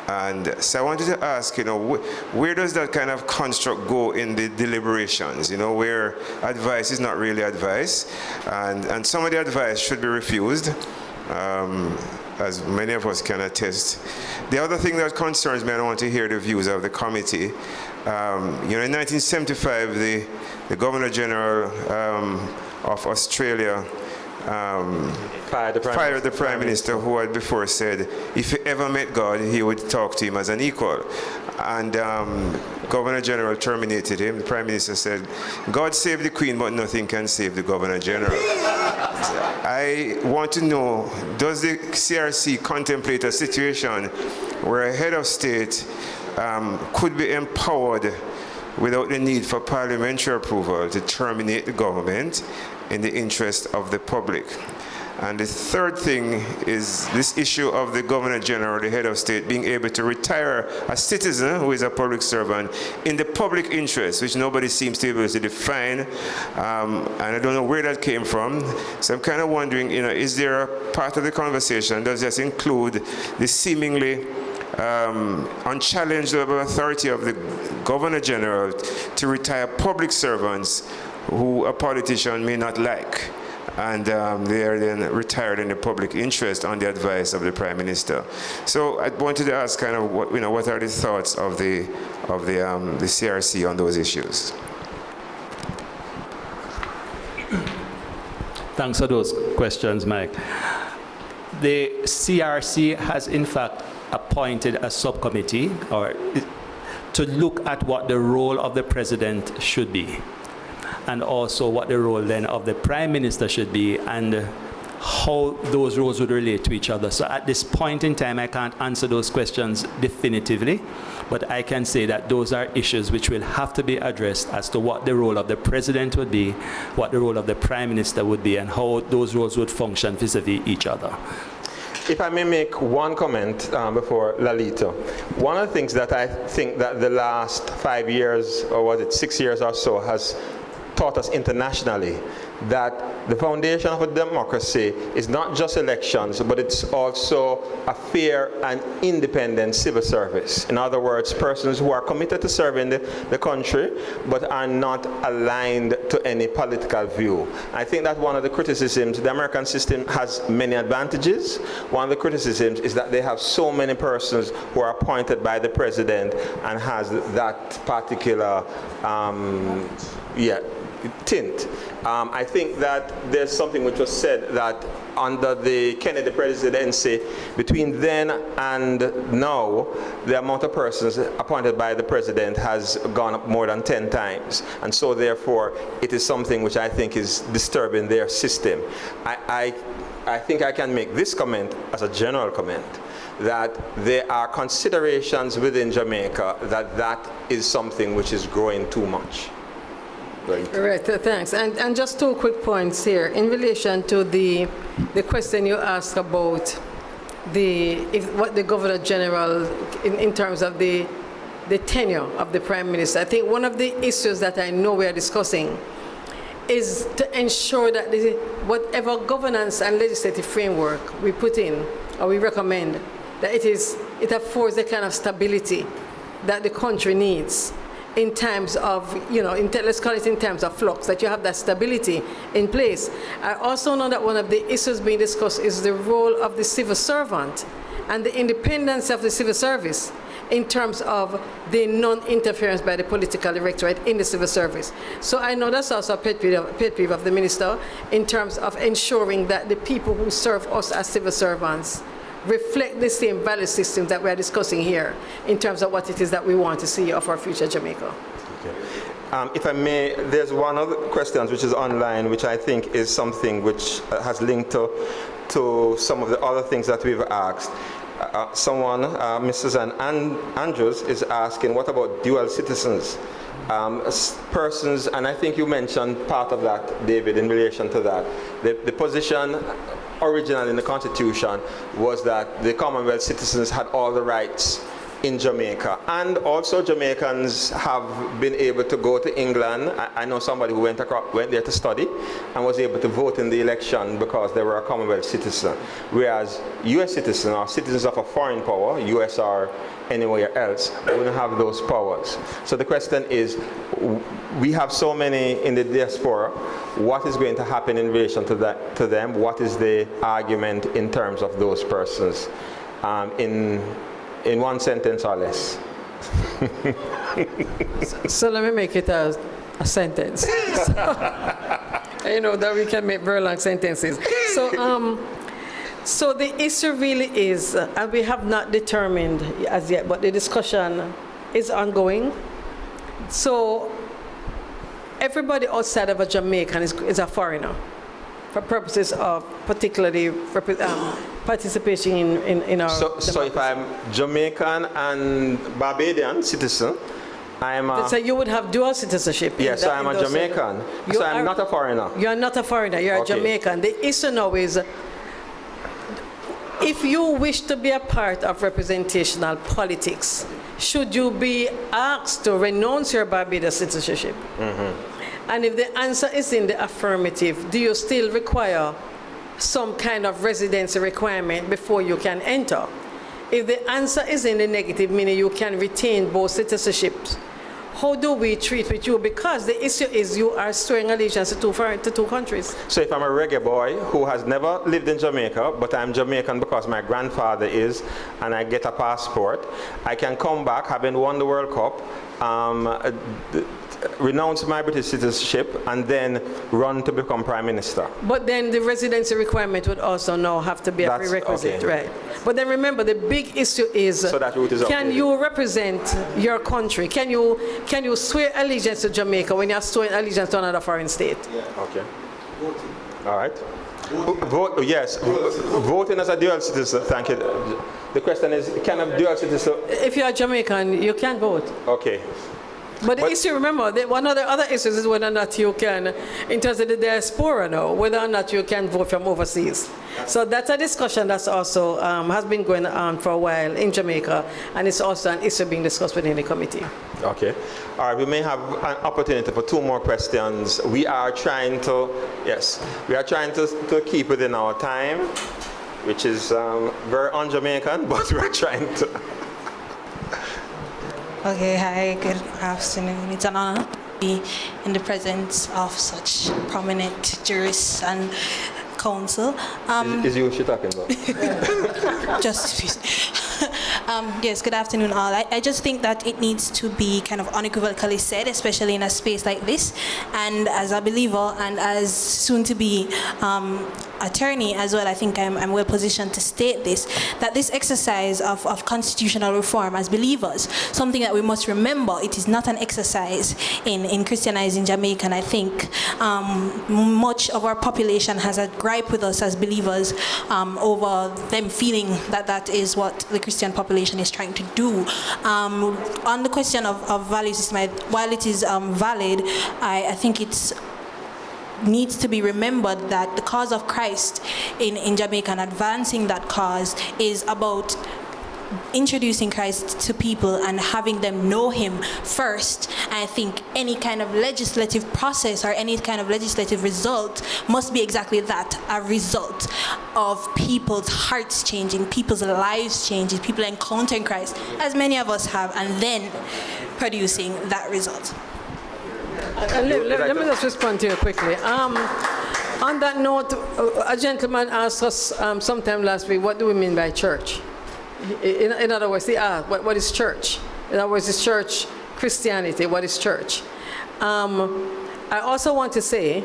And so I wanted to ask, where does that kind of construct go in the deliberations, where advice is not really advice, and some of the advice should be refused, as many of us can attest. The other thing that concerns me, and I want to hear the views of the committee, in 1975, the Governor General of Australia fired the Prime Minister, who had before said if he ever met God, he would talk to him as an equal. And Governor General terminated him. The Prime Minister said, God saved the Queen, but nothing can save the Governor General. I want to know, does the CRC contemplate a situation where a head of state could be empowered without the need for parliamentary approval to terminate the government in the interest of the public? And the third thing is this issue of the Governor General, the head of state, being able to retire a citizen who is a public servant in the public interest, which nobody seems to be able to define. And I don't know where that came from. So I'm kind of wondering, is there a part of the conversation, does this include the seemingly unchallenged authority of the Governor General to retire public servants who a politician may not like, and they are then retired in the public interest on the advice of the Prime Minister. So I wanted to ask kind of what are the thoughts of the CRC on those issues? Thanks for those questions, Mike. The CRC has in fact appointed a subcommittee to look at what the role of the president should be, and also what the role then of the prime minister should be, and how those roles would relate to each other. So at this point in time, I can't answer those questions definitively, but I can say that those are issues which will have to be addressed as to what the role of the president would be, what the role of the prime minister would be, and how those roles would function vis-a-vis each other. If I may make one comment before Lalita. One of the things that I think that the last 5 years, or was it 6 years or so, has taught us internationally, that the foundation of a democracy is not just elections, but it's also a fair and independent civil service. In other words, persons who are committed to serving the country, but are not aligned to any political view. I think that one of the criticisms, the American system has many advantages. One of the criticisms is that they have so many persons who are appointed by the president and has that particular tint. I think that there's something which was said that under the Kennedy presidency, between then and now, the amount of persons appointed by the president has gone up more than 10 times. And so therefore, it is something which I think is disturbing their system. I think I can make this comment as a general comment, that there are considerations within Jamaica that is something which is growing too much. Right, thanks. And just 2 quick points here. In relation to the question you asked about what the Governor General, in terms of the tenure of the Prime Minister, I think one of the issues that I know we are discussing is to ensure that whatever governance and legislative framework we put in or we recommend, that it affords the kind of stability that the country needs in times of, let's call it in terms of flux, that you have that stability in place. I also know that one of the issues being discussed is the role of the civil servant and the independence of the civil service in terms of the non-interference by the political electorate in the civil service. So I know that's also a pet peeve of the minister in terms of ensuring that the people who serve us as civil servants reflect the same value system that we are discussing here in terms of what it is that we want to see of our future Jamaica. Okay. If I may, there's one other question which is online, which I think is something which has linked to some of the other things that we've asked. Someone, Mrs. Andrews, is asking, what about dual citizens? Persons, and I think you mentioned part of that, David, in relation to that. The position originally in the Constitution was that the Commonwealth citizens had all the rights in Jamaica, and also Jamaicans have been able to go to England. I know somebody who went there to study and was able to vote in the election because they were a Commonwealth citizen, whereas US citizens or citizens of a foreign power, US or anywhere else, wouldn't have those powers. So the question is, we have so many in the diaspora, what is going to happen in relation to them? What is the argument in terms of those persons? In one sentence or less. So let me make it a sentence. That we can make very long sentences. So the issue really is, and we have not determined as yet, but the discussion is ongoing. So everybody outside of a Jamaican is a foreigner for purposes of particularly participation in our democracy. So if I'm Jamaican and Barbadian citizen, So you would have dual citizenship. Yes, so I'm a Jamaican. So I'm not a foreigner. You are not a foreigner, you're Okay. a Jamaican. The issue now is, if you wish to be a part of representational politics, should you be asked to renounce your Barbados citizenship? And if the answer is in the affirmative, do you still require some kind of residency requirement before you can enter? If the answer is in the negative, meaning you can retain both citizenships, how do we treat with you? Because the issue is you are swearing allegiance to two countries. So if I'm a reggae boy who has never lived in Jamaica, but I'm Jamaican because my grandfather is, and I get a passport, I can come back having won the World Cup, renounce my British citizenship, and then run to become Prime Minister. But then the residency requirement would also now have to be a prerequisite, okay. right? But then remember, the big issue is, so that route is can you represent your country? Can you swear allegiance to Jamaica when you're swearing allegiance to another foreign state? Yeah. Okay. Voting. All right. Vote, yes. Voting as a dual citizen. Thank you. The question is, can a dual citizen? If you're Jamaican, you can vote. Okay. But the issue, remember, one of the other issues is whether or not you can, in terms of the diaspora now, whether or not you can vote from overseas. So that's a discussion that's also has been going on for a while in Jamaica, and it's also an issue being discussed within the committee. Okay. All right, we may have an opportunity for 2 more questions. We are trying to, to keep within our time, which is very un-Jamaican, but we're trying to. Okay, hi, good afternoon. It's an honor to be in the presence of such prominent jurists and counsel. Is you she talking about? Justice, please. Yes, good afternoon all. I just think that it needs to be kind of unequivocally said, especially in a space like this. And as a believer and as soon to be attorney as well, I think I'm well positioned to state this, that this exercise of constitutional reform as believers, something that we must remember, it is not an exercise in Christianizing Jamaica. And I think much of our population has a gripe with us as believers over them feeling that that is what the Christian population is trying to do. On the question of value system, while it is valid, I think it's needs to be remembered that the cause of Christ in Jamaica and advancing that cause is about introducing Christ to people and having them know him first. I think any kind of legislative process or any kind of legislative result must be exactly that, a result of people's hearts changing, people's lives changing, people encountering Christ, as many of us have, and then producing that result. Let me just respond to you quickly. On that note, a gentleman asked us sometime last week, what do we mean by church? In other words, they asked, what is church? In other words, is church Christianity? What is church? I also want to say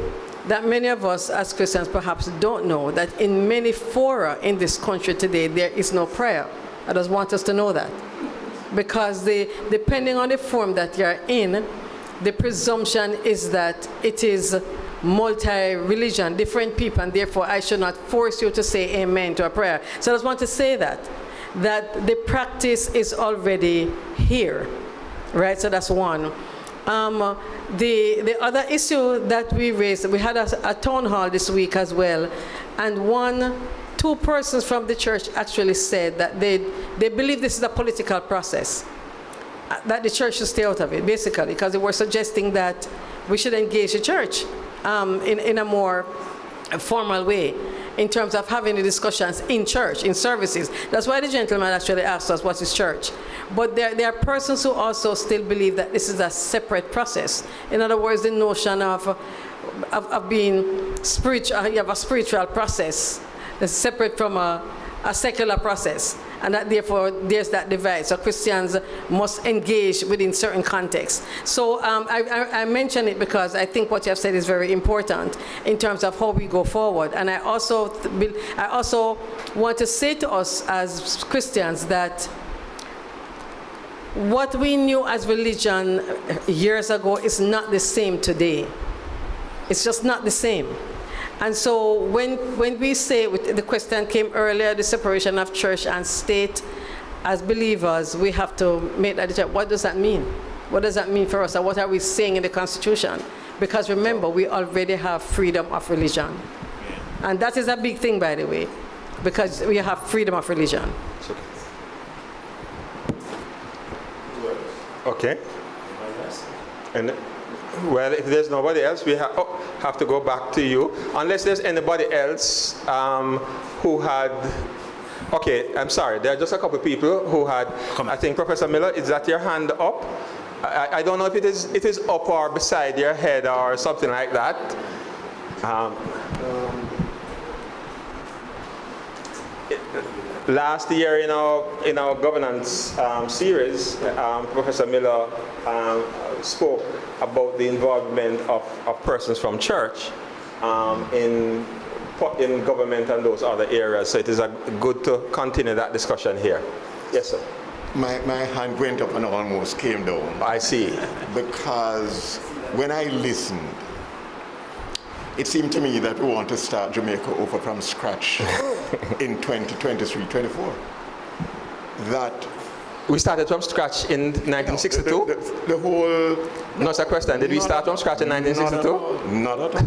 that many of us as Christians perhaps don't know that in many fora in this country today, there is no prayer. I just want us to know that. Because depending on the form that you're in, the presumption is that it is multi-religion, different people, and therefore I should not force you to say amen to a prayer. So I just want to say that the practice is already here, right? So that's one. The other issue that we raised, we had a town hall this week as well, and two persons from the church actually said that they believe this is a political process, that the church should stay out of it, basically, because they were suggesting that we should engage the church in a more formal way in terms of having the discussions in church, in services. That's why the gentleman actually asked us, what is church? But there are persons who also still believe that this is a separate process. In other words, the notion of being spiritual, you have a spiritual process that's separate from a secular process, and that therefore there's that divide. So Christians must engage within certain contexts. So I mention it because I think what you have said is very important in terms of how we go forward. And I also want to say to us as Christians that what we knew as religion years ago is not the same today. It's just not the same. And so when we say, the question came earlier, the separation of church and state, as believers, we have to make that decision. What does that mean? What does that mean for us? And what are we saying in the Constitution? Because remember, we already have freedom of religion. And that is a big thing, by the way, because we have freedom of religion. Okay. And well, if there's nobody else, we have to go back to you. Unless there's anybody else who had... Okay, I'm sorry. There are just a couple of people who had... I think, Professor Miller, is that your hand up? I don't know if it is up or beside your head or something like that. Last year in our governance series, Professor Miller spoke about the involvement of persons from church in government and those other areas. So it is good to continue that discussion here. Yes, sir. My hand went up and almost came down. I see. Because when I listened, it seemed to me that we want to start Jamaica over from scratch in 2023-24. That we started from scratch in 1962? No, the whole... No, it's a question. Did we start from scratch in 1962? Not at all.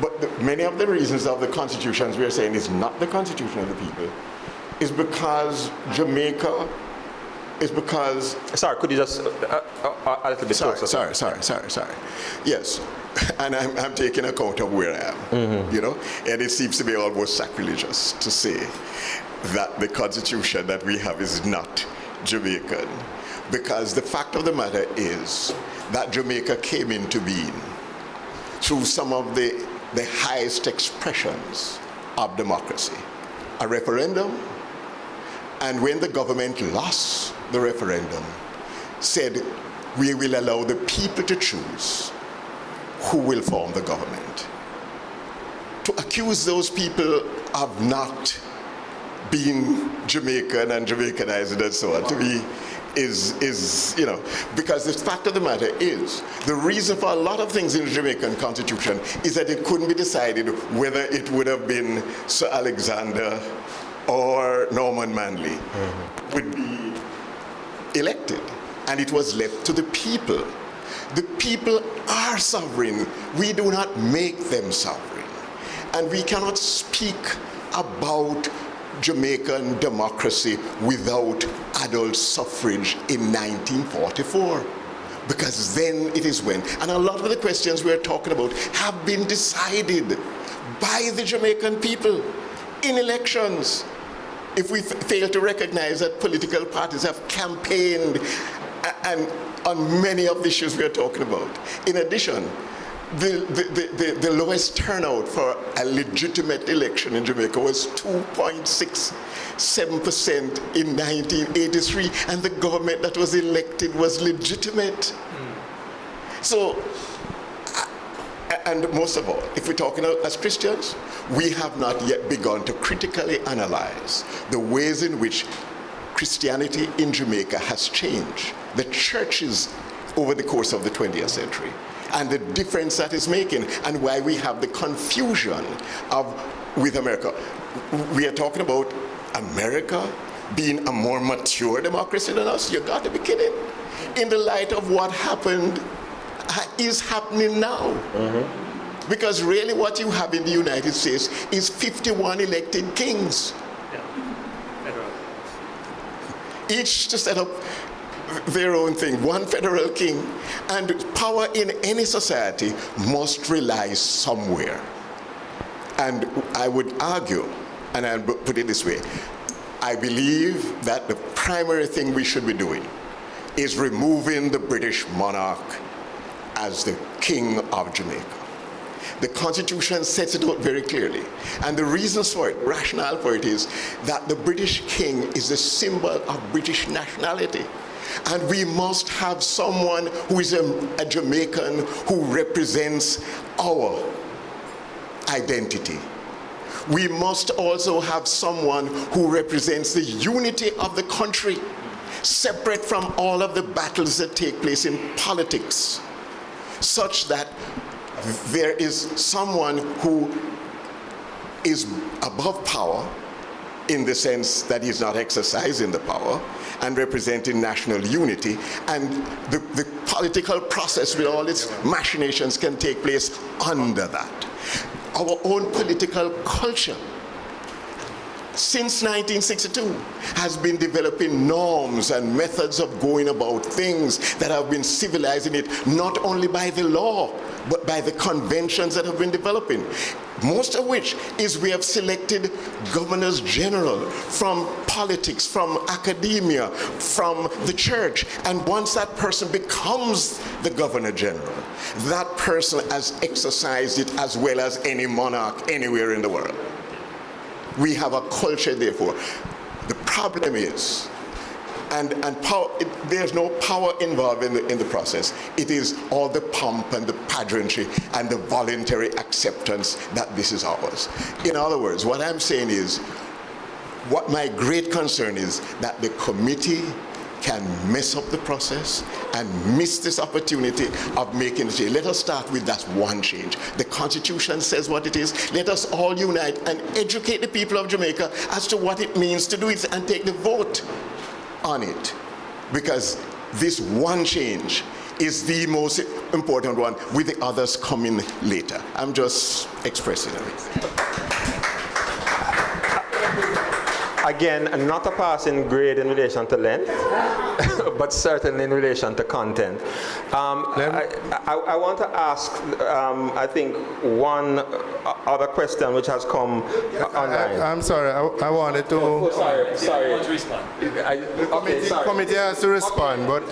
But many of the reasons of the constitutions we are saying is not the constitution of the people. Is because Jamaica is because... Sorry, could you just a little bit closer? Sorry. Yes, and I'm taking account of where I am, you know, and it seems to be almost sacrilegious to say that the constitution that we have is not Jamaican, because the fact of the matter is that Jamaica came into being through some of the highest expressions of democracy, a referendum. And when the government lost the referendum, said, we will allow the people to choose who will form the government. To accuse those people of not being Jamaican and Jamaicanized and so on, to me, is, you know, because the fact of the matter is, the reason for a lot of things in the Jamaican constitution is that it couldn't be decided whether it would have been Sir Alexander or Norman Manley would be elected, and it was left to the people. The people are sovereign. We do not make them sovereign. And we cannot speak about Jamaican democracy without adult suffrage in 1944. Because then it is when, and a lot of the questions we're talking about have been decided by the Jamaican people in elections. If we fail to recognize that political parties have campaigned and on many of the issues we're talking about. In addition, the lowest turnout for a legitimate election in Jamaica was 2.67% in 1983, and the government that was elected was legitimate. So, and most of all, if we're talking as Christians, we have not yet begun to critically analyze the ways in which Christianity in Jamaica has changed, the churches over the course of the 20th century, and the difference that is making, and why we have the confusion with America. We are talking about America being a more mature democracy than us. You got to be kidding. In the light of what happened, is happening now. Because really what you have in the United States is 51 elected kings. Each to set up their own thing, one federal king. And power in any society must rely somewhere. And I would argue, and I'll put it this way, I believe that the primary thing we should be doing is removing the British monarch as the king of Jamaica. The Constitution sets it out very clearly. And the reasons for it, rationale for it, is that the British king is the symbol of British nationality. And we must have someone who is a Jamaican who represents our identity. We must also have someone who represents the unity of the country, separate from all of the battles that take place in politics, such that there is someone who is above power in the sense that he's not exercising the power and representing national unity, and the political process with all its machinations can take place under that. Our own political culture since 1962, has been developing norms and methods of going about things that have been civilizing it, not only by the law, but by the conventions that have been developing. Most of which is we have selected governors general from politics, from academia, from the church. And once that person becomes the governor general, that person has exercised it as well as any monarch anywhere in the world. We have a culture, therefore. The problem is, and power, there's no power involved in the process. It is all the pomp and the pageantry and the voluntary acceptance that this is ours. In other words, what I'm saying is, what my great concern is that the committee can mess up the process and miss this opportunity of making a change. Let us start with that one change. The Constitution says what it is. Let us all unite and educate the people of Jamaica as to what it means to do it and take the vote on it, because this one change is the most important one, with the others coming later. I'm just expressing it. Again, not a passing grade in relation to length, but certainly in relation to content. I want to ask, I think, one other question which has come online. I'm sorry, I wanted to... Oh, sorry. The committee has to respond, but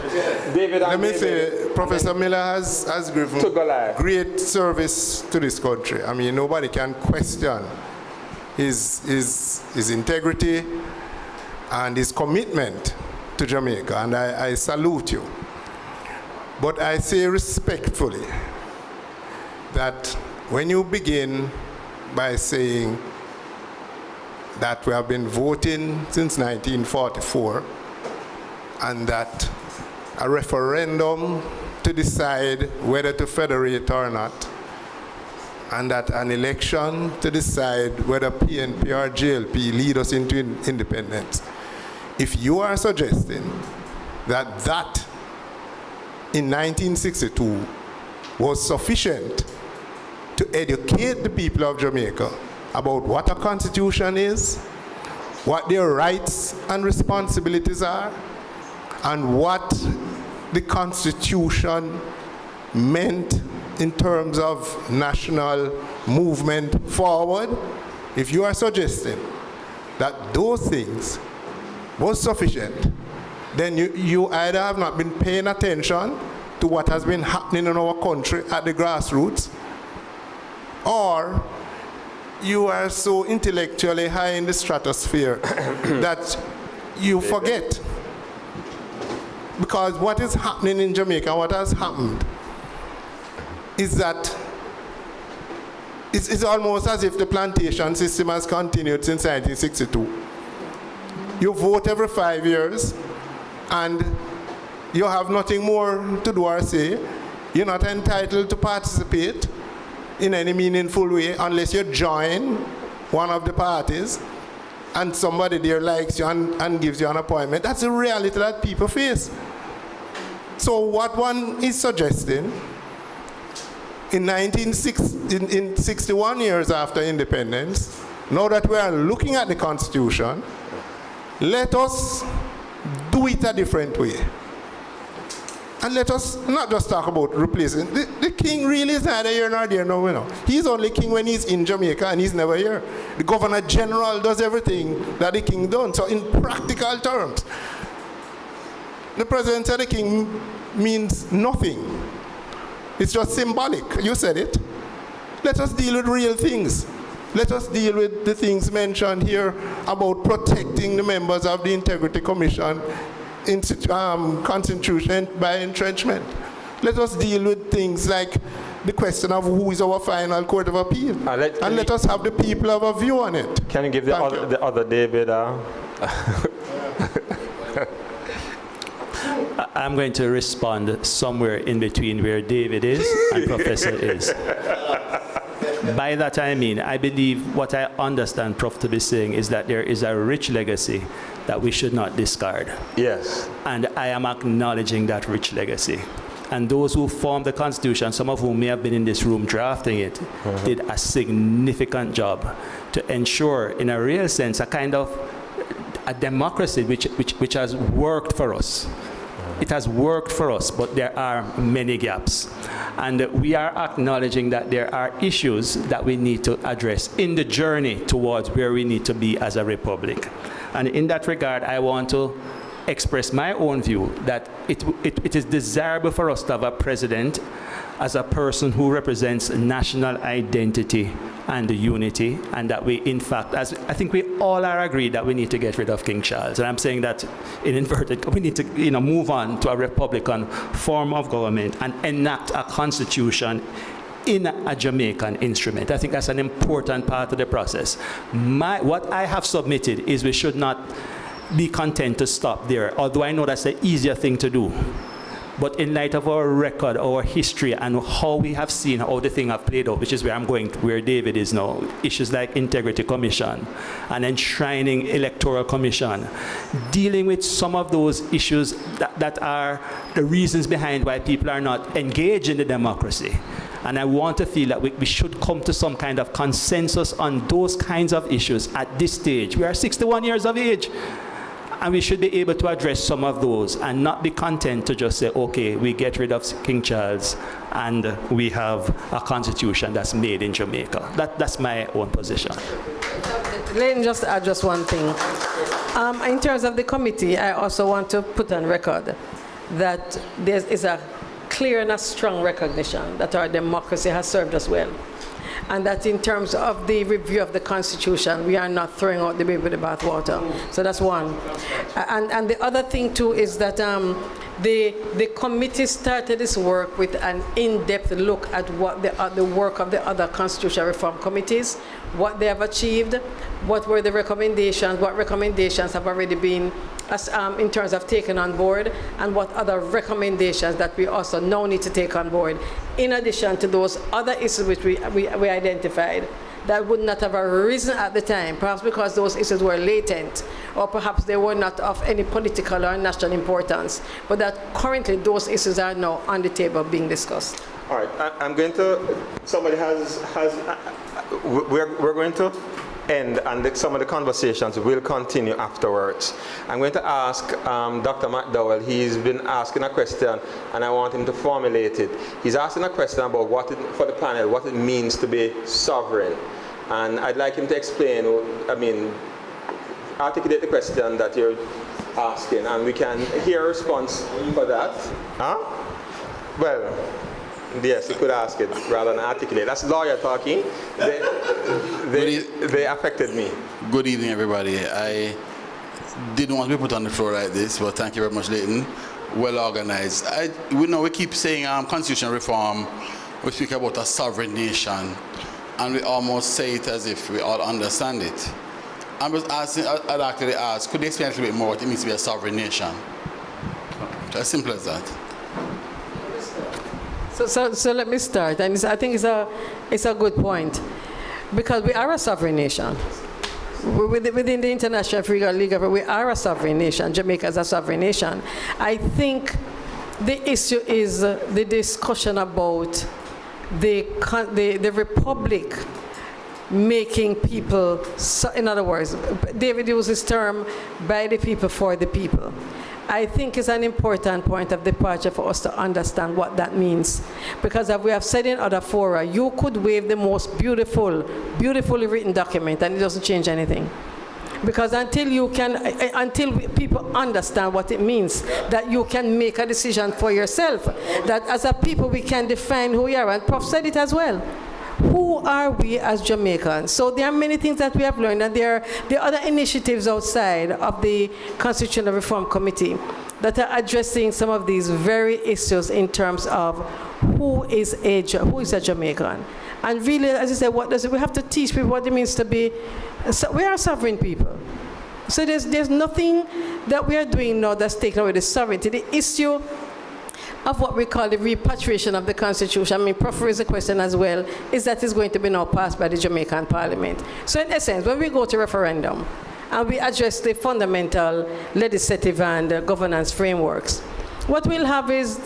David, let me say, Professor Miller has given great service to this country. I mean, nobody can question his integrity and his commitment to Jamaica, and I salute you. But I say respectfully that when you begin by saying that we have been voting since 1944 and that a referendum to decide whether to federate or not, and that an election to decide whether PNP or JLP lead us into independence. If you are suggesting that in 1962 was sufficient to educate the people of Jamaica about what a constitution is, what their rights and responsibilities are, and what the constitution meant in terms of national movement forward, if you are suggesting that those things was sufficient, then you either have not been paying attention to what has been happening in our country at the grassroots, or you are so intellectually high in the stratosphere that you forget. Because what is happening in Jamaica, what has happened, is that it's almost as if the plantation system has continued since 1962. You vote every 5 years, and you have nothing more to do or say. You're not entitled to participate in any meaningful way unless you join one of the parties and somebody there likes you and gives you an appointment. That's the reality that people face. So what one is suggesting, in 61 years after independence, now that we are looking at the Constitution, let us do it a different way. And let us not just talk about replacing. The king really is neither here nor there, no, you know. He's only king when he's in Jamaica and he's never here. The governor general does everything that the king does. So in practical terms, the presence of the king means nothing. It's just symbolic. You said it. Let us deal with real things. Let us deal with the things mentioned here about protecting the members of the Integrity Commission, constitution by entrenchment. Let us deal with things like the question of who is our final court of appeal. And let us have the people have a view on it. Can you give the other David? I'm going to respond somewhere in between where David is and Professor is. By that I mean, I believe what I understand Prof to be saying is that there is a rich legacy that we should not discard. Yes. And I am acknowledging that rich legacy. And those who formed the Constitution, some of whom may have been in this room drafting it, did a significant job to ensure, in a real sense, a kind of a democracy which has worked for us. It has worked for us, but there are many gaps. And we are acknowledging that there are issues that we need to address in the journey towards where we need to be as a republic. And in that regard, I want to express my own view that it is desirable for us to have a president as a person who represents national identity and unity, and that we, in fact, as I think we all are agreed that we need to get rid of King Charles. And I'm saying that in inverted, we need to move on to a republican form of government and enact a constitution in a Jamaican instrument. I think that's an important part of the process. What I have submitted is we should not be content to stop there, although I know that's the easier thing to do. But in light of our record, our history, and how we have seen how the thing have played out, which is where I'm going, where David is now, issues like Integrity Commission and enshrining Electoral Commission, dealing with some of those issues that are the reasons behind why people are not engaged in the democracy. And I want to feel that we should come to some kind of consensus on those kinds of issues at this stage. We are 61 years of age. And we should be able to address some of those and not be content to just say, okay, we get rid of King Charles and we have a constitution that's made in Jamaica. That's my own position. Let me just add just one thing. In terms of the committee, I also want to put on record that there is a clear and a strong recognition that our democracy has served us well. And that in terms of the review of the Constitution, we are not throwing out the baby with the bathwater. So that's one. And the other thing too is that the committee started this work with an in-depth look at what the work of the other constitutional reform committees, what they have achieved, what were the recommendations, what recommendations have already been in terms of taken on board, and what other recommendations that we also now need to take on board, in addition to those other issues which we identified that would not have arisen at the time, perhaps because those issues were latent, or perhaps they were not of any political or national importance, but that currently those issues are now on the table being discussed. All right, I'm going to, somebody we're going to end, and some of the conversations will continue afterwards. I'm going to ask Dr. McDowell. He's been asking a question, and I want him to formulate it. He's asking a question about for the panel, what it means to be sovereign. And I'd like him to explain, articulate the question that you're asking, and we can hear a response for that. Huh? Well, yes, you could ask it rather than articulate. That's lawyer talking. They affected me. Good evening, everybody. I didn't want to be put on the floor like this, but thank you very much, Leighton. Well organized. We keep saying constitutional reform. We speak about a sovereign nation, and we almost say it as if we all understand it. I'd actually ask, could they explain a little bit more what it means to be a sovereign nation? As simple as that. So let me start, and I think it's a good point, because we are a sovereign nation. Within the International Free League, we are a sovereign nation. Jamaica is a sovereign nation. I think the issue is the discussion about the republic making people, in other words, David used this term, by the people, for the people. I think it's an important point of departure for us to understand what that means. Because as we have said in other fora, you could wave the most beautifully written document and it doesn't change anything. Because until people understand what it means, that you can make a decision for yourself, that as a people we can define who we are, and Prof said it as well. Who are we as Jamaicans? So there are many things that we have learned, and there are other initiatives outside of the Constitutional Reform Committee that are addressing some of these very issues in terms of who is a Jamaican. And really, as I said, we have to teach people what it means to be, we are sovereign people. So there's nothing that we are doing now that's taking away the sovereignty. The issue of what we call the repatriation of the Constitution, Prof raised a question as well, is that it's going to be now passed by the Jamaican Parliament. So in essence, when we go to referendum and we address the fundamental legislative and governance frameworks, what we'll have is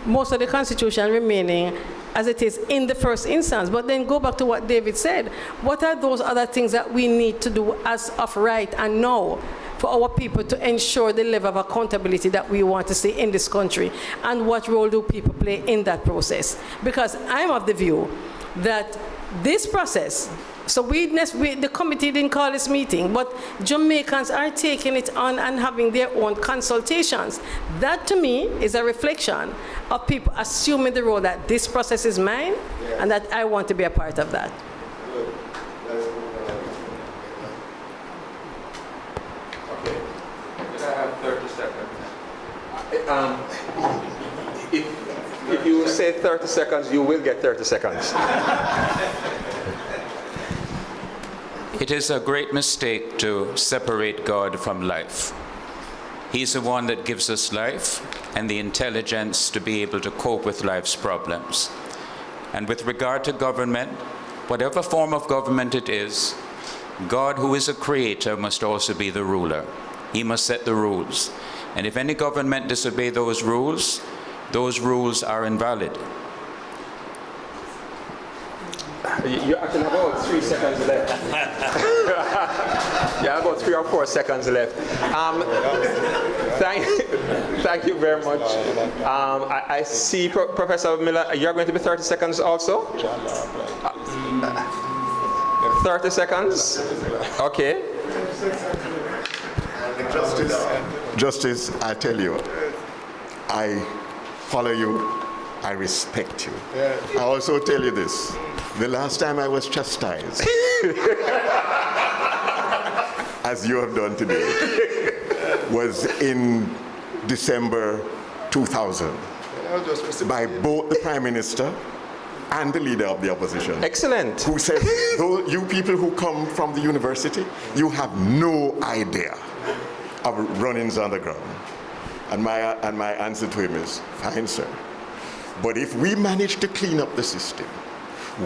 most of the Constitution remaining as it is in the first instance. But then go back to what David said. What are those other things that we need to do as of right and now for our people to ensure the level of accountability that we want to see in this country? And what role do people play in that process? Because I'm of the view that this process, so the committee didn't call this meeting, but Jamaicans are taking it on and having their own consultations. That to me is a reflection of people assuming the role that this process is mine and that I want to be a part of that. Okay. I have 30 seconds. If you say 30 seconds, you will get 30 seconds. It is a great mistake to separate God from life. He's the one that gives us life and the intelligence to be able to cope with life's problems. And with regard to government, whatever form of government it is, God, who is a creator, must also be the ruler. He must set the rules. And if any government disobeys those rules are invalid. You actually have about 3 seconds left. You have about 3 or 4 seconds left. Thank you very much. I see Professor Miller, you're going to be 30 seconds also? 30 seconds? Okay. Justice, I tell you, I follow you, I respect you. I also tell you this. The last time I was chastised, as you have done today, was in December 2000 by both the Prime Minister and the Leader of the Opposition. Excellent. Who said, you people who come from the university, you have no idea of runnings on the ground. And my answer to him is, fine, sir. But if we manage to clean up the system,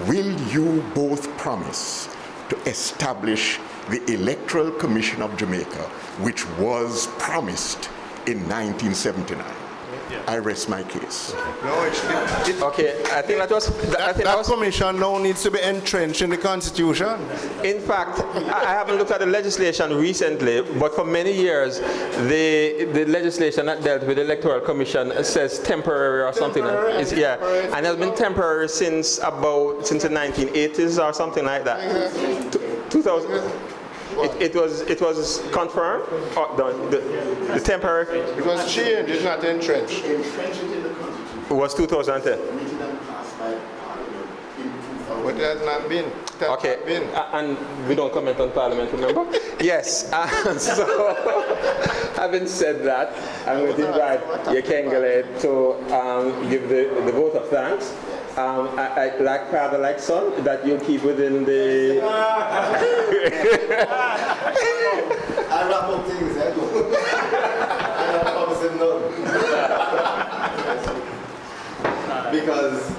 will you both promise to establish the Electoral Commission of Jamaica, which was promised in 1979? I rest my case. Okay, I think that was... That commission now needs to be entrenched in the Constitution. In fact, I haven't looked at the legislation recently, but for many years, the legislation that dealt with the Electoral Commission says temporary or something. And it has been temporary since the 1980s or something like that. 2000. It was confirmed. The temporary. It was changed. It's not entrenched. It was 2010. But it has not been. Okay. And we don't comment on Parliament, remember? Yes. So, having said that, I'm going to invite Yekengele to give the vote of thanks. I like father, like son, that you keep within the... I wrap up things, I don't Because,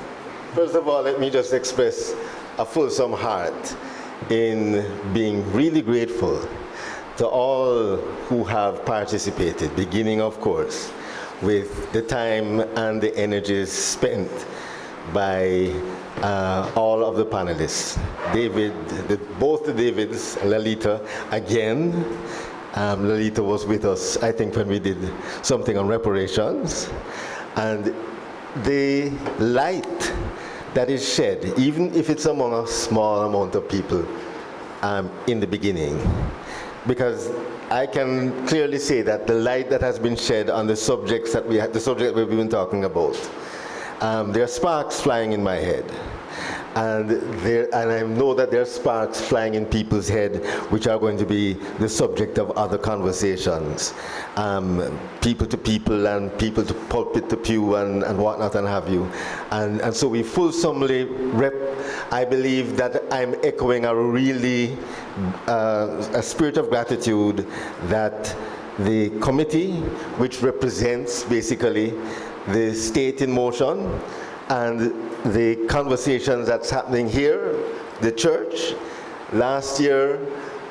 first of all, let me just express a fulsome heart in being really grateful to all who have participated, beginning, of course, with the time and the energies spent by all of the panelists. Both the Davids, Lalita, again. Lalita was with us, I think, when we did something on reparations. And the light that is shed, even if it's among a small amount of people in the beginning, because I can clearly say that the light that has been shed on the subjects that we've been talking about, there are sparks flying in my head, and I know that there are sparks flying in people's head, which are going to be the subject of other conversations, people to people and people to pulpit to pew and whatnot and have you, and so we fulsomely I believe that I'm echoing a really a spirit of gratitude that the committee, which represents basically the state in motion and the conversations that's happening here, the church. Last year,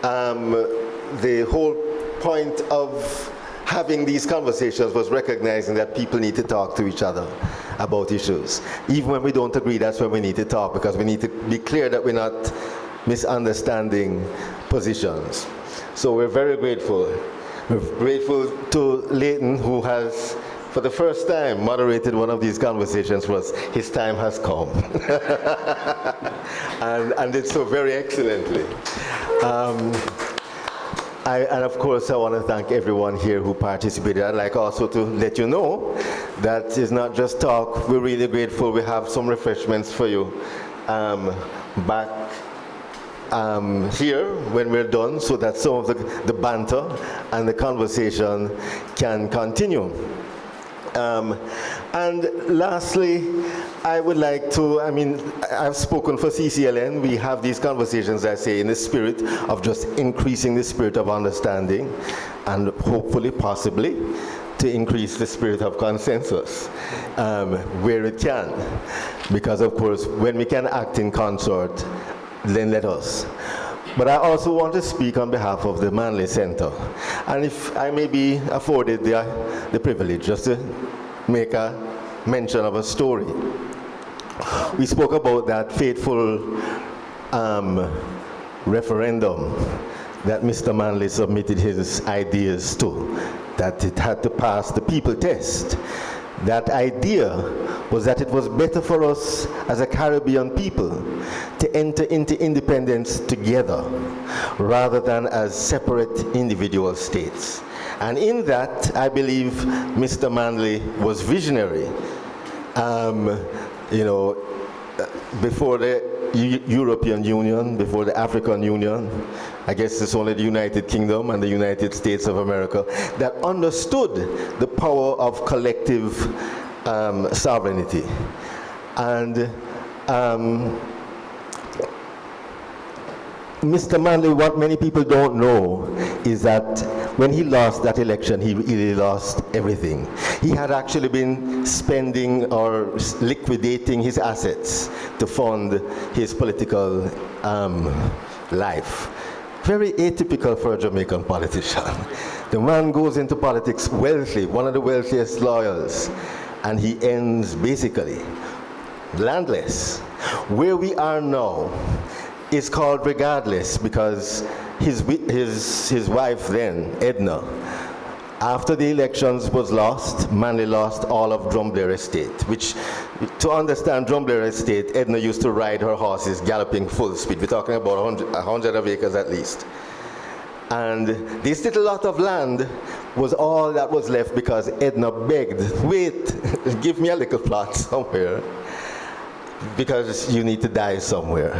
the whole point of having these conversations was recognizing that people need to talk to each other about issues. Even when we don't agree, that's when we need to talk, because we need to be clear that we're not misunderstanding positions. So we're very grateful. We're grateful to Leighton, who has, for the first time, moderated one of these conversations for us. His time has come. and did so very excellently. And of course, I want to thank everyone here who participated. I'd like also to let you know that it's not just talk. We're really grateful. We have some refreshments for you back here when we're done, so that some of the banter and the conversation can continue. And lastly, I would like to, I've spoken for CCLN. We have these conversations, I say, in the spirit of just increasing the spirit of understanding, and hopefully, possibly, to increase the spirit of consensus where it can. Because, of course, when we can act in consort, then let us. But I also want to speak on behalf of the Manley Center. And if I may be afforded the privilege just to make a mention of a story. We spoke about that fateful referendum that Mr. Manley submitted his ideas to, that it had to pass the people test. That idea was that it was better for us as a Caribbean people to enter into independence together rather than as separate individual states. And in that, I believe Mr. Manley was visionary. Before the European Union, before the African Union, I guess it's only the United Kingdom and the United States of America that understood the power of collective sovereignty. And Mr. Manley, what many people don't know is that when he lost that election, he really lost everything. He had actually been spending or liquidating his assets to fund his political life. Very atypical for a Jamaican politician. The man goes into politics wealthy, one of the wealthiest lawyers, and he ends basically landless. Where we are now is called regardless, because his wife then, Edna, after the elections was lost, Manley lost all of Drumblair Estate, which, to understand Drumblair Estate, Edna used to ride her horses galloping full speed. We're talking about 100 of acres at least. And this little lot of land was all that was left because Edna begged, wait, give me a little plot somewhere, because you need to die somewhere.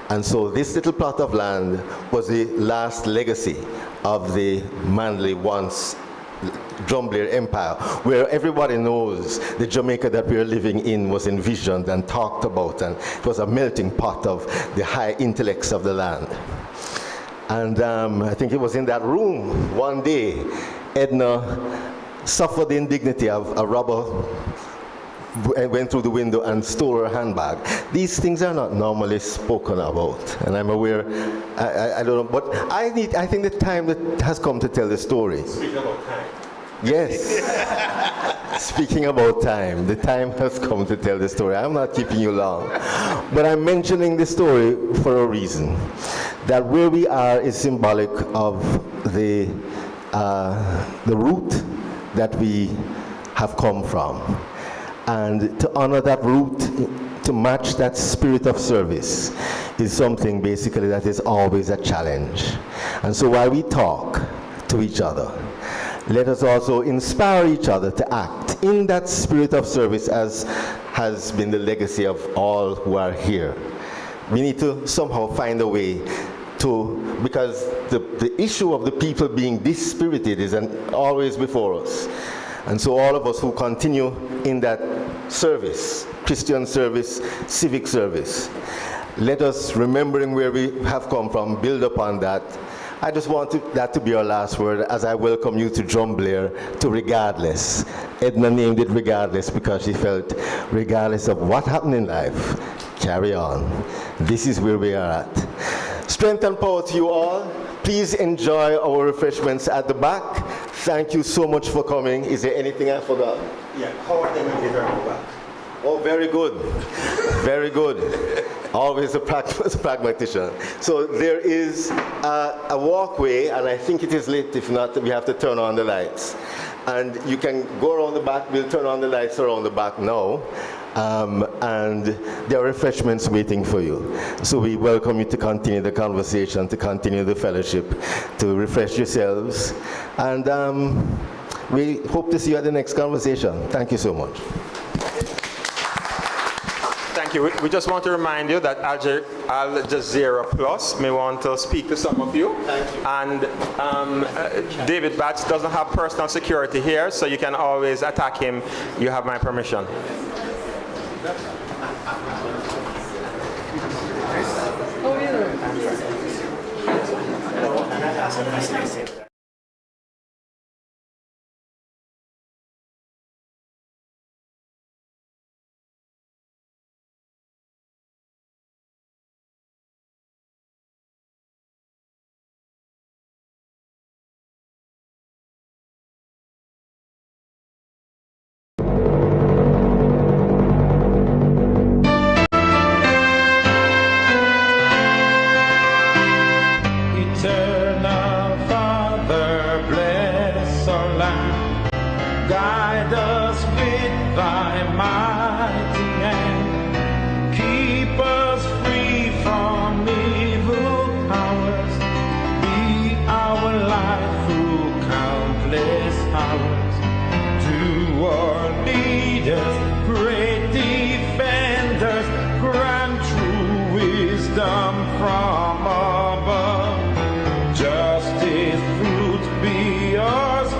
And so this little plot of land was the last legacy of the Manley once Drumblair Empire, where everybody knows the Jamaica that we are living in was envisioned and talked about, and it was a melting pot of the high intellects of the land. And I think it was in that room one day, Edna suffered the indignity of a robber went through the window and stole her handbag. These things are not normally spoken about, and I'm aware, I don't know, but I think the time that has come to tell the story. Speaking about time. Yes. Speaking about time, the time has come to tell the story. I'm not keeping you long, but I'm mentioning the story for a reason. That where we are is symbolic of the root that we have come from. And to honor that root, to match that spirit of service, is something basically that is always a challenge. And so while we talk to each other, let us also inspire each other to act in that spirit of service, as has been the legacy of all who are here. We need to somehow find a way to, because the issue of the people being dispirited is always before us. And so all of us who continue in that service, Christian service, civic service, let us, remembering where we have come from, build upon that. I just want that to be our last word as I welcome you to Drumblair, to regardless. Edna named it regardless because she felt regardless of what happened in life, carry on. This is where we are at. Strength and power to you all. Please enjoy our refreshments at the back. Thank you so much for coming. Is there anything I forgot? Yeah, how are they going to get back? Oh, very good. Very good. Always a pragmatician. So there is a walkway, and I think it is lit. If not, we have to turn on the lights. And you can go around the back. We'll turn on the lights around the back now. And there are refreshments waiting for you. So we welcome you to continue the conversation, to continue the fellowship, to refresh yourselves. And we hope to see you at the next conversation. Thank you so much. Thank you. We just want to remind you that Al Jazeera Plus may want to speak to some of you. Thank you. And David Batts doesn't have personal security here, so you can always attack him. You have my permission. From above, justice fruits be us.